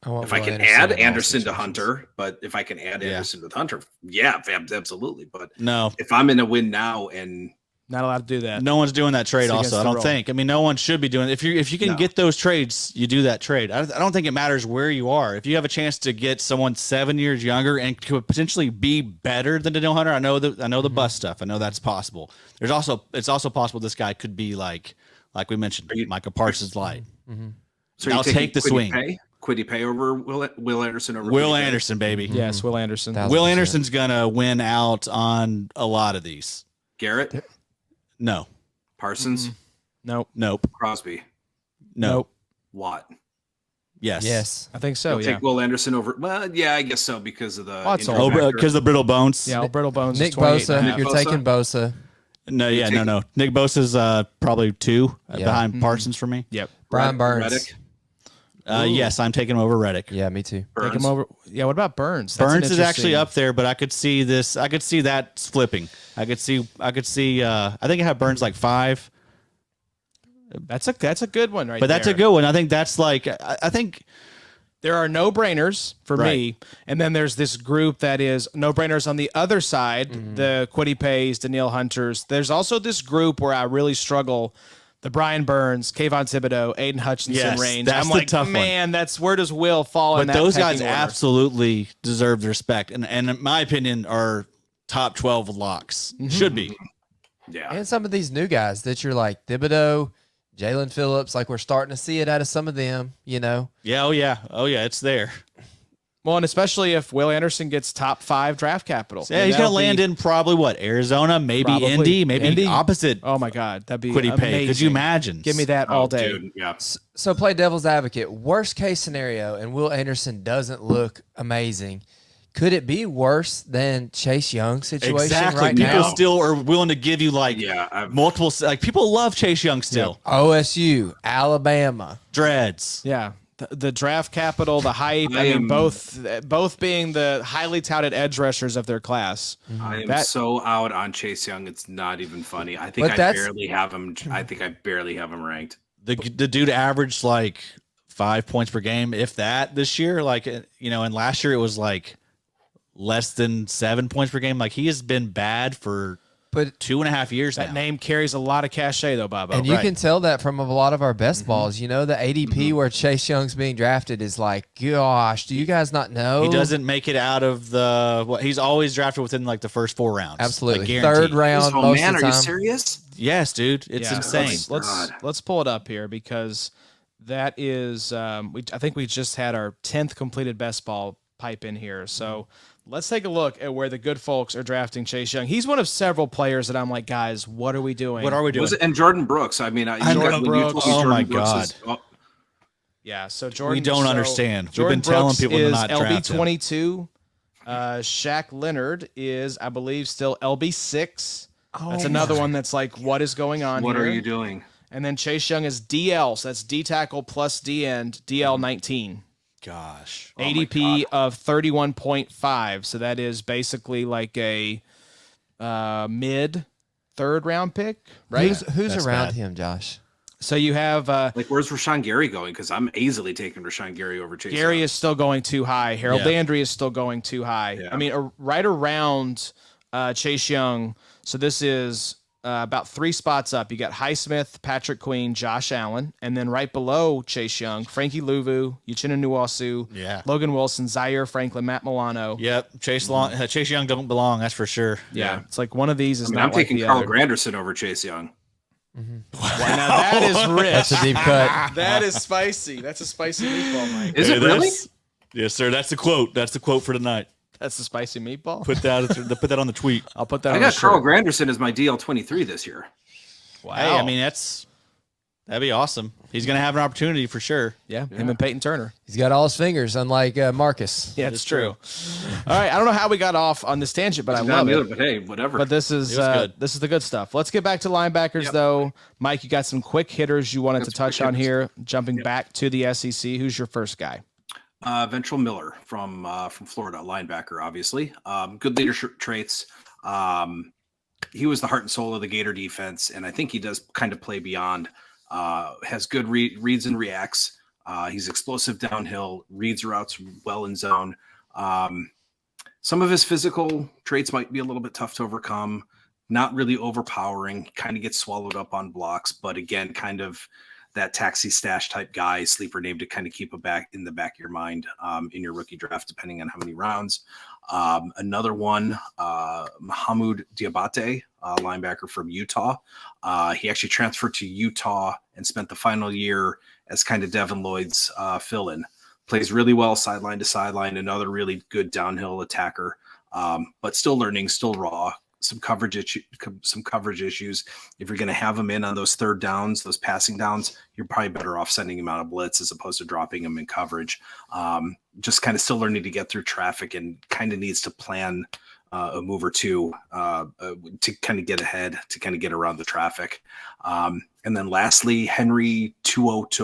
If I can add Anderson to Hunter, but if I can add Anderson with Hunter, yeah, absolutely. But no, if I'm in a win now and not allowed to do that, no one's doing that trade. Also, I don't think. I mean, no one should be doing it. If you can get those trades, you do that trade. I don't think it matters where you are. If you have a chance to get someone 7 years younger and could potentially be better than Danielle Hunter, I know the bust stuff. I know that's possible. It's also possible this guy could be like we mentioned, Micah Parsons light. Mm-hmm. So I'll take the swing. Quiddy Pay over Will Anderson over Will Anderson, baby. Mm-hmm. Yes, Will Anderson. 1,000%. Will Anderson's gonna win out on a lot of these. Garrett? No. Parsons? Nope. Crosby? Nope. Watt? Yes. I think so. Take Will Anderson over. Well, yeah, I guess so because of the because of the brittle bones. Yeah, brittle bones. Nick Bosa. You're taking Bosa. No. Nick Bosa's probably 2 behind Parsons for me. Yep. Brian Burns. Reddick? Yes, I'm taking him over Reddick. Yeah, me too. Take him over. Yeah, what about Burns? Burns is actually up there, but I could see this. I could see that flipping. I could see. I think I have Burns like 5. That's a good one, right? But that's a good one. I think that's like. I think there are no-brainers for me, and then there's this group that is no-brainers on the other side, the Kwity Pays, Danielle Hunters. There's also this group where I really struggle, the Brian Burns, Kayvon Thibodeau, Aiden Hutchinson range. That's I'm the like, tough man, that's where does Will fall in But that those pecking guys order? absolutely deserve the respect. And in my opinion, are top 12 locks. Should be. Yeah. And some of these new guys that you're like Thibodeau, Jalen Phillips, like we're starting to see it out of some of them, you know? Yeah. Oh, yeah. Oh, yeah. It's there. Well, and especially if Will Anderson gets top 5 draft capital. Yeah, he's going to land in probably what? Arizona, maybe Probably. Indy, maybe Indy. opposite. Oh my God, that'd be Kwity Paye. amazing. Could you imagine? Give me that all day. Dude, yeah. So play devil's advocate. Worst case scenario, and Will Anderson doesn't look amazing. Could it be worse than Chase Young's situation Exactly. right People now? still are willing to give you like multiple. Like people love Chase Young still. OSU, Alabama, Dreads. Yeah. The draft capital, the hype. I mean, both being the highly touted edge rushers of their class. I am so out on Chase Young. It's not even funny. I think I barely have him. I think I barely have him ranked. The dude averaged like 5 points per game, if that, this year. Like, you know, and last year it was like less than 7 points per game. Like he has been bad for 2.5 years that now. name carries a lot of cachet, though, Bobo. and you can tell that from a lot of our best balls. You know, the ADP where Chase Young's being drafted is like, gosh, do you guys not know? He doesn't make it out of he's always drafted within like the first 4 rounds. Absolutely. Like, Third round Oh most man, of are the you time. serious? Yes, dude. It's insane. Let's pull it up here because that is I think we just had our 10th completed best ball pipe in here. So let's take a look at where the good folks are drafting Chase Young. He's one of several players that I'm like, guys, what are we doing? What are we doing? And Jordan Brooks. I mean, Jordan Brooks. Oh my God. Yeah, so Jordan. We don't understand. Jordan We've been telling Brooks people to is not draft him. LB22. Shaq Leonard is, I believe, still LB6. That's another one that's like, what is going on What here? are you doing? And then Chase Young is DL, so that's D tackle plus D end, DL 19. Gosh. ADP of 31.5. So that is basically like a mid 3rd round pick, right? Who's That's around bad. him, Josh? So you have Like, where's Rashawn Gary going? Because I'm easily taking Rashawn Gary over Chase Gary Young. is still going too high. Harold Landry is still going too high. Yeah. I mean, right around Chase Young. So this is about 3 spots up. You got Highsmith, Patrick Queen, Josh Allen, and then right below Chase Young, Frankie Louvu, Uchenna Nwosu, Logan Wilson, Zaire Franklin, Matt Milano. Yep. Chase Young don't belong. That's for sure. Yeah. It's like one of these is not I'm like taking the Carl other. Granderson over Chase Young. Wow, now that is rich. That's a deep cut. That is spicy. That's a spicy meatball, Mike. Is it really? Yes, sir. That's the quote. That's the quote for tonight. That's a spicy meatball. Put that on the tweet. I'll put that I on got the Carl shirt. Granderson as my DL23 this year. Wow. Hey, I mean that'd be awesome. He's gonna have an opportunity for sure. Yeah, him and Peyton Turner. He's got all his fingers, unlike Marcus. Yeah, it's true. All right, I don't know how we got off on this tangent, but I love it. But hey, whatever. But this is good. this is the good stuff. Let's get back to linebackers, though. Mike, you got some quick hitters you wanted to touch on here. Jumping back to the SEC, who's your first guy? Ventrell Miller from Florida, linebacker, obviously. Good leadership traits. He was the heart and soul of the Gator defense, and I think he does kind of play beyond. Has good reads and reacts. He's explosive downhill, reads routes well in zone. Some of his physical traits might be a little bit tough to overcome. Not really overpowering. Kind of gets swallowed up on blocks, but again, kind of that taxi stash type guy, sleeper name to kind of keep in the back of your mind in your rookie draft, depending on how many rounds. Another one, Mahmoud Diabate, linebacker from Utah. He actually transferred to Utah and spent the final year as kind of Devin Lloyd's fill-in. Plays really well sideline to sideline. Another really good downhill attacker, but still learning, still raw. Some coverage issues. If you're going to have him in on those 3rd downs, those passing downs, you're probably better off sending him out of blitz as opposed to dropping him in coverage. Just kind of still learning to get through traffic and kind of needs to plan a move or two to kind of get ahead, to kind of get around the traffic. And then lastly, Henry Toe. It's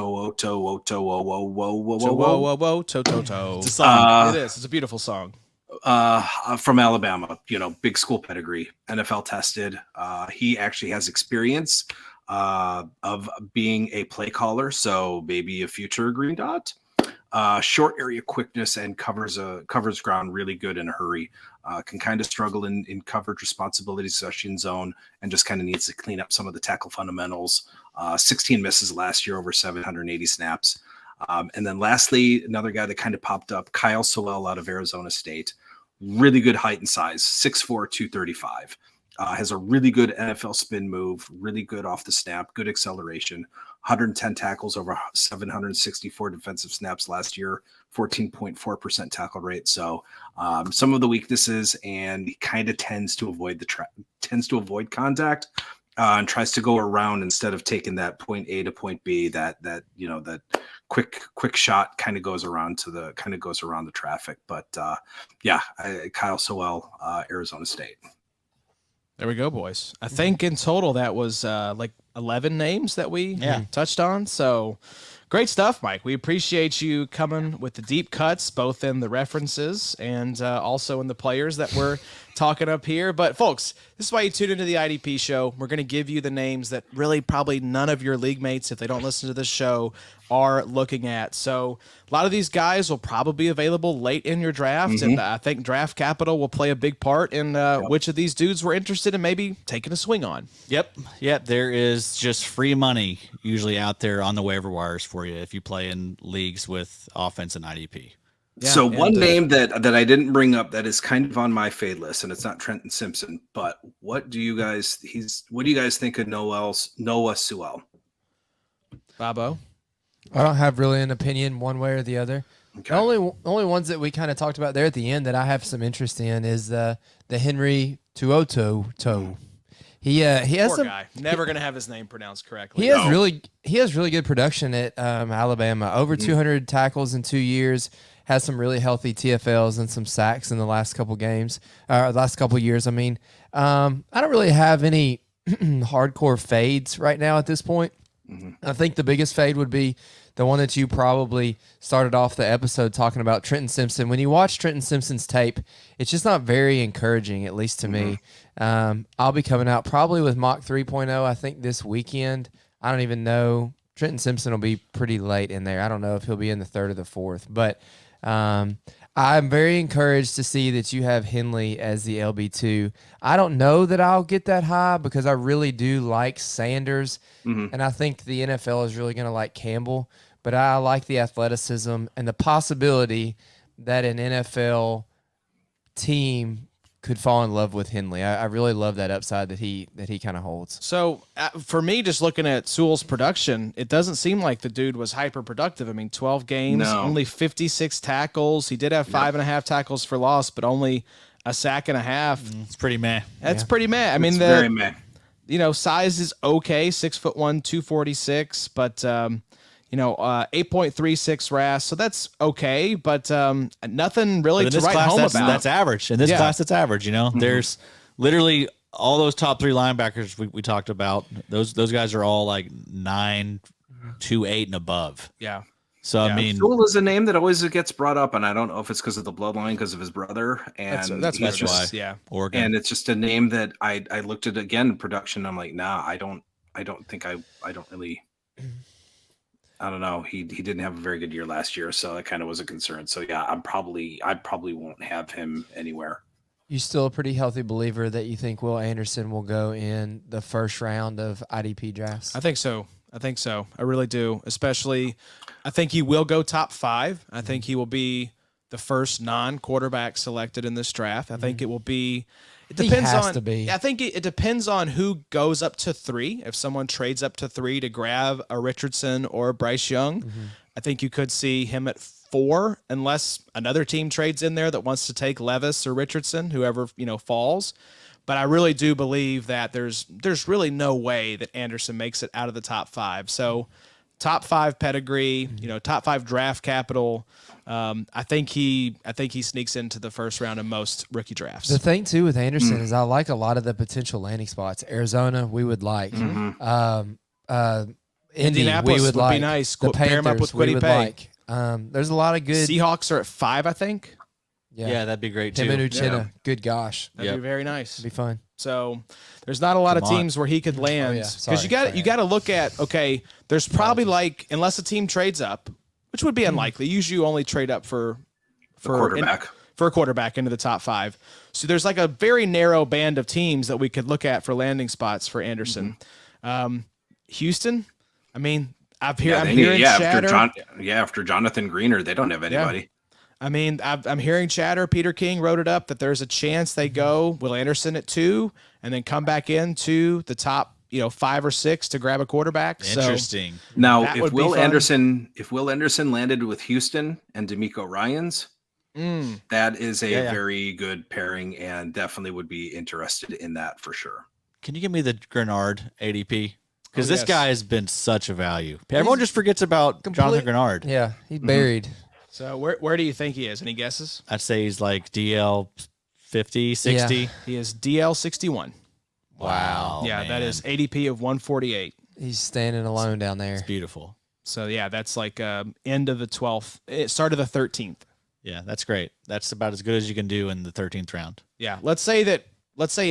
a song. It is. It's a beautiful song. From Alabama, big school pedigree, NFL tested. He actually has experience of being a play caller, so maybe a future Green Dot. Short area quickness and covers ground really good in a hurry. Can kind of struggle in coverage responsibilities, especially in zone, and just kind of needs to clean up some of the tackle fundamentals. 16 misses last year, over 780 snaps. And then lastly, another guy that kind of popped up, Kyle Sowell out of Arizona State. Really good height and size, 6'4", 235. Has a really good NFL spin move, really good off the snap, good acceleration, 110 tackles over 764 defensive snaps last year, 14.4% tackle rate. So some of the weaknesses, and he kind of tends to avoid contact and tries to go around instead of taking that point A to point B. That quick shot kind of goes around the traffic. But Kyle Sowell, Arizona State. There we go, boys. I think in total that was like 11 names that we touched on. So great stuff, Mike. We appreciate you coming with the deep cuts, both in the references and also in the players that we're talking up here. But folks, this is why you tune into the IDP show. We're going to give you the names that really probably none of your league mates, if they don't listen to this show, are looking at. So a lot of these guys will probably be available late in your draft, and I think draft capital will play a big part in which of these dudes we're interested in maybe taking a swing on. Yep. There is just free money usually out there on the waiver wires for you if you play in leagues with offense and IDP. Yeah, so one name that I didn't bring up that is kind of on my fade list, and it's not Trenton Simpson, but what do you guys think of Noah Sewell? Bobo? I don't have really an opinion one way or the other. Okay. The only ones that we kind of talked about there at the end that I have some interest in is the Henry Tuoto. He has Poor some guy. Never going to have his name pronounced correctly. He has really good production at Alabama. Over 200 tackles in 2 years. Has some really healthy TFLs and some sacks in the last couple games. Last couple years. I mean, I don't really have any hardcore fades right now at this point. I think the biggest fade would be the one that you probably started off the episode talking about, Trenton Simpson. When you watch Trenton Simpson's tape, it's just not very encouraging, at least to me. I'll be coming out probably with Mock 3.0, I think, this weekend. I don't even know. Trenton Simpson will be pretty late in there. I don't know if he'll be in the third or the fourth. But I'm very encouraged to see that you have Henley as the LB2. I don't know that I'll get that high because I really do like Sanders, and I think the NFL is really going to like Campbell. But I like the athleticism and the possibility that an NFL team could fall in love with Henley. I really love that upside that he kind of holds. So for me, just looking at Sewell's production, it doesn't seem like the dude was hyper productive. I mean, 12 games, only 56 tackles. He did have 5.5 tackles for loss, but only a sack and a half. It's pretty meh. That's pretty meh. I mean, very meh. Size is okay, 6'1", 246, but 8.36 RAS, so that's okay, but nothing really to write home about. That's average. In this class, it's average. There's literally all those top three linebackers we talked about. Those guys are all like 9, 2, 8 and above. Yeah. So I mean, Sewell is a name that always gets brought up, and I don't know if it's because of the bloodline, because of his brother, and that's why. Yeah, Oregon. And it's just a name that I looked at again in production. I'm like, nah, I don't really. I don't know. He didn't have a very good year last year, so that kind of was a concern. So yeah, I probably won't have him anywhere. You still a pretty healthy believer that you think Will Anderson will go in the first round of IDP drafts? I think so. I really do. Especially, I think he will go top 5. I think he will be the first non-quarterback selected in this draft. I think it will be. It depends on. I think it depends on who goes up to 3. If someone trades up to 3 to grab a Richardson or a Bryce Young, I think you could see him at 4, unless another team trades in there that wants to take Levis or Richardson, whoever falls. But I really do believe that there's really no way that Anderson makes it out of the top 5. So top 5 pedigree, top 5 draft capital. I think he sneaks into the first round of most rookie drafts. The thing too with Anderson is I like a lot of the potential landing spots. Arizona, we would like. Indianapolis we would like. Be nice. The Pair him up with Panthers, Kwity Paye. Like. There's a lot of good. Seahawks are at 5, I think. Yeah, that'd be great too. Him and Uchenna, good gosh, that'd be very nice. It'd be fun. So there's not a lot of teams where he could land because you got to look at there's probably unless a team trades up, which would be unlikely. Usually you only trade up for a quarterback into the top 5. So there's like a very narrow band of teams that we could look at for landing spots for Anderson. Houston, I mean, I'm hearing chatter. After Jonathan Greener, they don't have anybody. Yeah. I mean, I'm hearing chatter. Peter King wrote it up that there's a chance they go Will Anderson at 2 and then come back into the top, 5 or 6 to grab a quarterback. Interesting. So now, if Will Anderson landed with Houston and DeMeco Ryans, that is a very good pairing, and definitely would be interested in that for sure. Can you give me the Grenard ADP? Because this guy has been such a value. Everyone just forgets about Jonathan Grenard. Yeah, he's buried. So where do you think he is? Any guesses? I'd say he's like DL 50, 60. Yeah. He is DL 61. Wow. Yeah, man. That is ADP of 148. He's standing alone down there. It's beautiful. So yeah, that's like end of the 12th, start of the 13th. Yeah, that's great. That's about as good as you can do in the 13th round. Yeah, let's say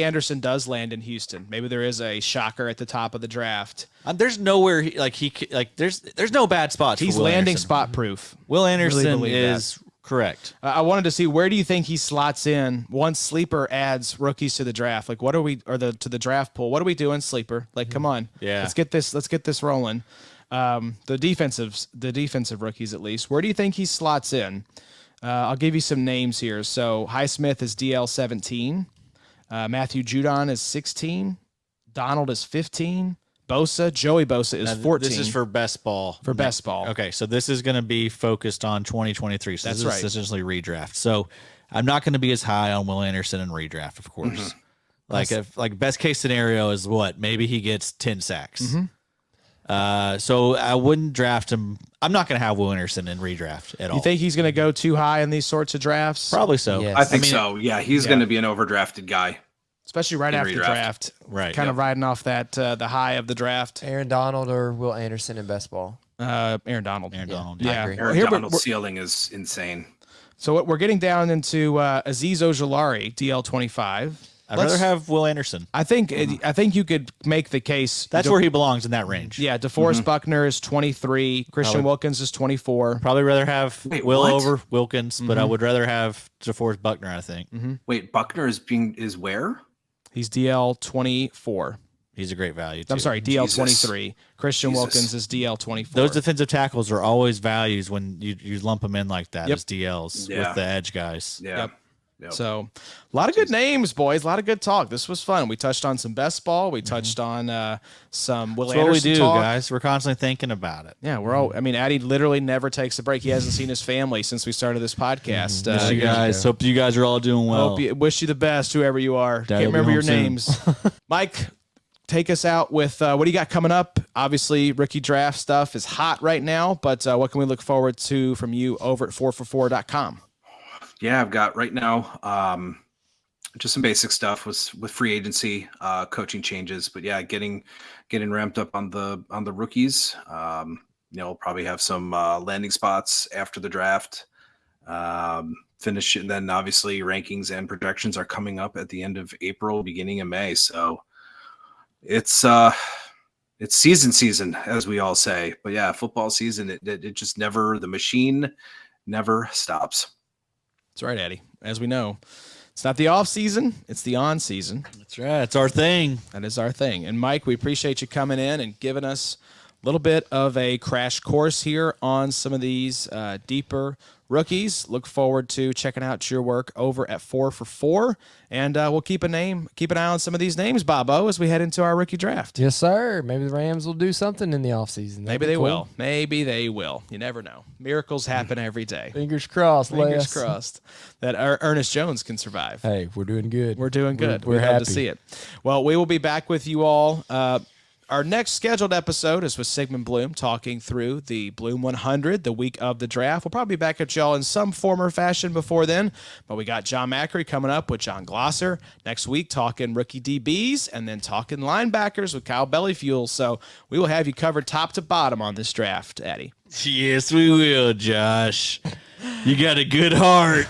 Anderson does land in Houston. Maybe there is a shocker at the top of the draft. There's nowhere there's no bad spots. He's for Will landing Anderson. spot proof. Will Anderson is correct. I wanted to see, where do you think he slots in once Sleeper adds rookies to the draft? Like, to the draft pool? What are we doing, Sleeper? Like, come on, let's get this rolling. The defensive rookies at least. Where do you think he slots in? I'll give you some names here. So Highsmith is DL 17. Matthew Judon is 16. Donald is 15. Joey Bosa is 14. This is for best ball. Best ball. Okay, so this is going to be focused on 2023. So That's this is essentially redraft. So I'm not going to be as high on Will Anderson in redraft, of course. Like best case scenario is what? Maybe he gets 10 sacks. So I wouldn't draft him. I'm not going to have Will Anderson in redraft at all. You think he's going to go too high in these sorts of drafts? Probably so. Yes. I think so. Yeah, he's going to be an overdrafted guy. Especially right after the draft. Right. Kind of riding off that the high of the draft. Aaron Donald or Will Anderson in best ball? Aaron Donald. Aaron Donald. Yeah. I agree. Aaron Donald's ceiling is insane. So we're getting down into Azeez Ojulari, DL 25. I'd rather have Will Anderson. I think you could make the case. That's where he belongs in that range. Yeah, DeForest Buckner is 23. Christian Wilkins is 24. Probably rather have Will what? over Wilkins, but I would rather have DeForest Buckner, I think. Wait, Buckner is where? He's DL 24. He's a great value, too. I'm sorry, DL 23. Christian Wilkins is DL 24. Those defensive tackles are always values when you lump them in like that as DLs Yeah. with the edge guys. Yeah. Yep. So a lot of good names, boys. A lot of good talk. This was fun. We touched on some best ball. We touched on some Will That's Anderson what we do, talk. guys. We're constantly thinking about it. Yeah, Addy literally never takes a break. He hasn't seen his family since we started this podcast. Miss you guys. Hope you guys are all doing well. Wish you the best, whoever you are. Daddy Can't remember your soon. names. Mike, take us out with what do you got coming up? Obviously, rookie draft stuff is hot right now, but what can we look forward to from you over at 4for4.com? Yeah, I've got right now just some basic stuff with free agency, coaching changes, but yeah, getting ramped up on the rookies. We'll probably have some landing spots after the draft. Finish, and then obviously rankings and projections are coming up at the end of April, beginning of May. So it's season, as we all say. But yeah, football season, it just the machine never stops. That's right, Eddie. As we know, it's not the off season, it's the on season. That's right. It's our thing. That is our thing. And Mike, we appreciate you coming in and giving us a little bit of a crash course here on some of these deeper rookies. Look forward to checking out your work over at 4for4, and we'll keep an eye on some of these names, Bobo, as we head into our rookie draft. Yes, sir. Maybe the Rams will do something in the offseason. Maybe they will. Maybe they will. You never know. Miracles happen every day. Fingers crossed. Fingers crossed that Ernest Jones can survive. Hey, we're doing good. We're doing good. We're happy happy to see it. Well, we will be back with you all. Our next scheduled episode is with Sigmund Bloom talking through the Bloom 100, the week of the draft. We'll probably be back at y'all in some form or fashion before then, but we got John Macri coming up with John Glosser next week talking rookie DBs and then talking linebackers with Kyle Bellyfuel. So we will have you covered top to bottom on this draft, Eddie. Yes, we will, Josh. You got a good heart.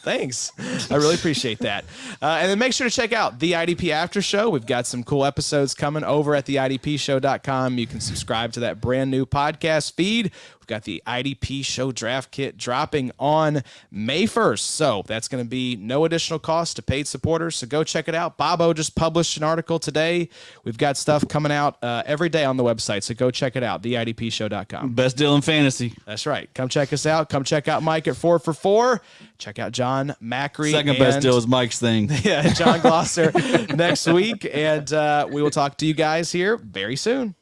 Thanks. I really appreciate that. And then make sure to check out the IDP After Show. We've got some cool episodes coming over at theidpshow.com. You can subscribe to that brand new podcast feed. We've got the IDP Show Draft Kit dropping on May 1st. So that's going to be no additional cost to paid supporters. So go check it out. Bobo just published an article today. We've got stuff coming out every day on the website. So go check it out, theidpshow.com. Best deal in fantasy. That's right. Come check us out. Come check out Mike at 4 for 4. Check out John Macri. Second best deal is Mike's thing. Yeah, John Glosser next week. And we will talk to you guys here very soon.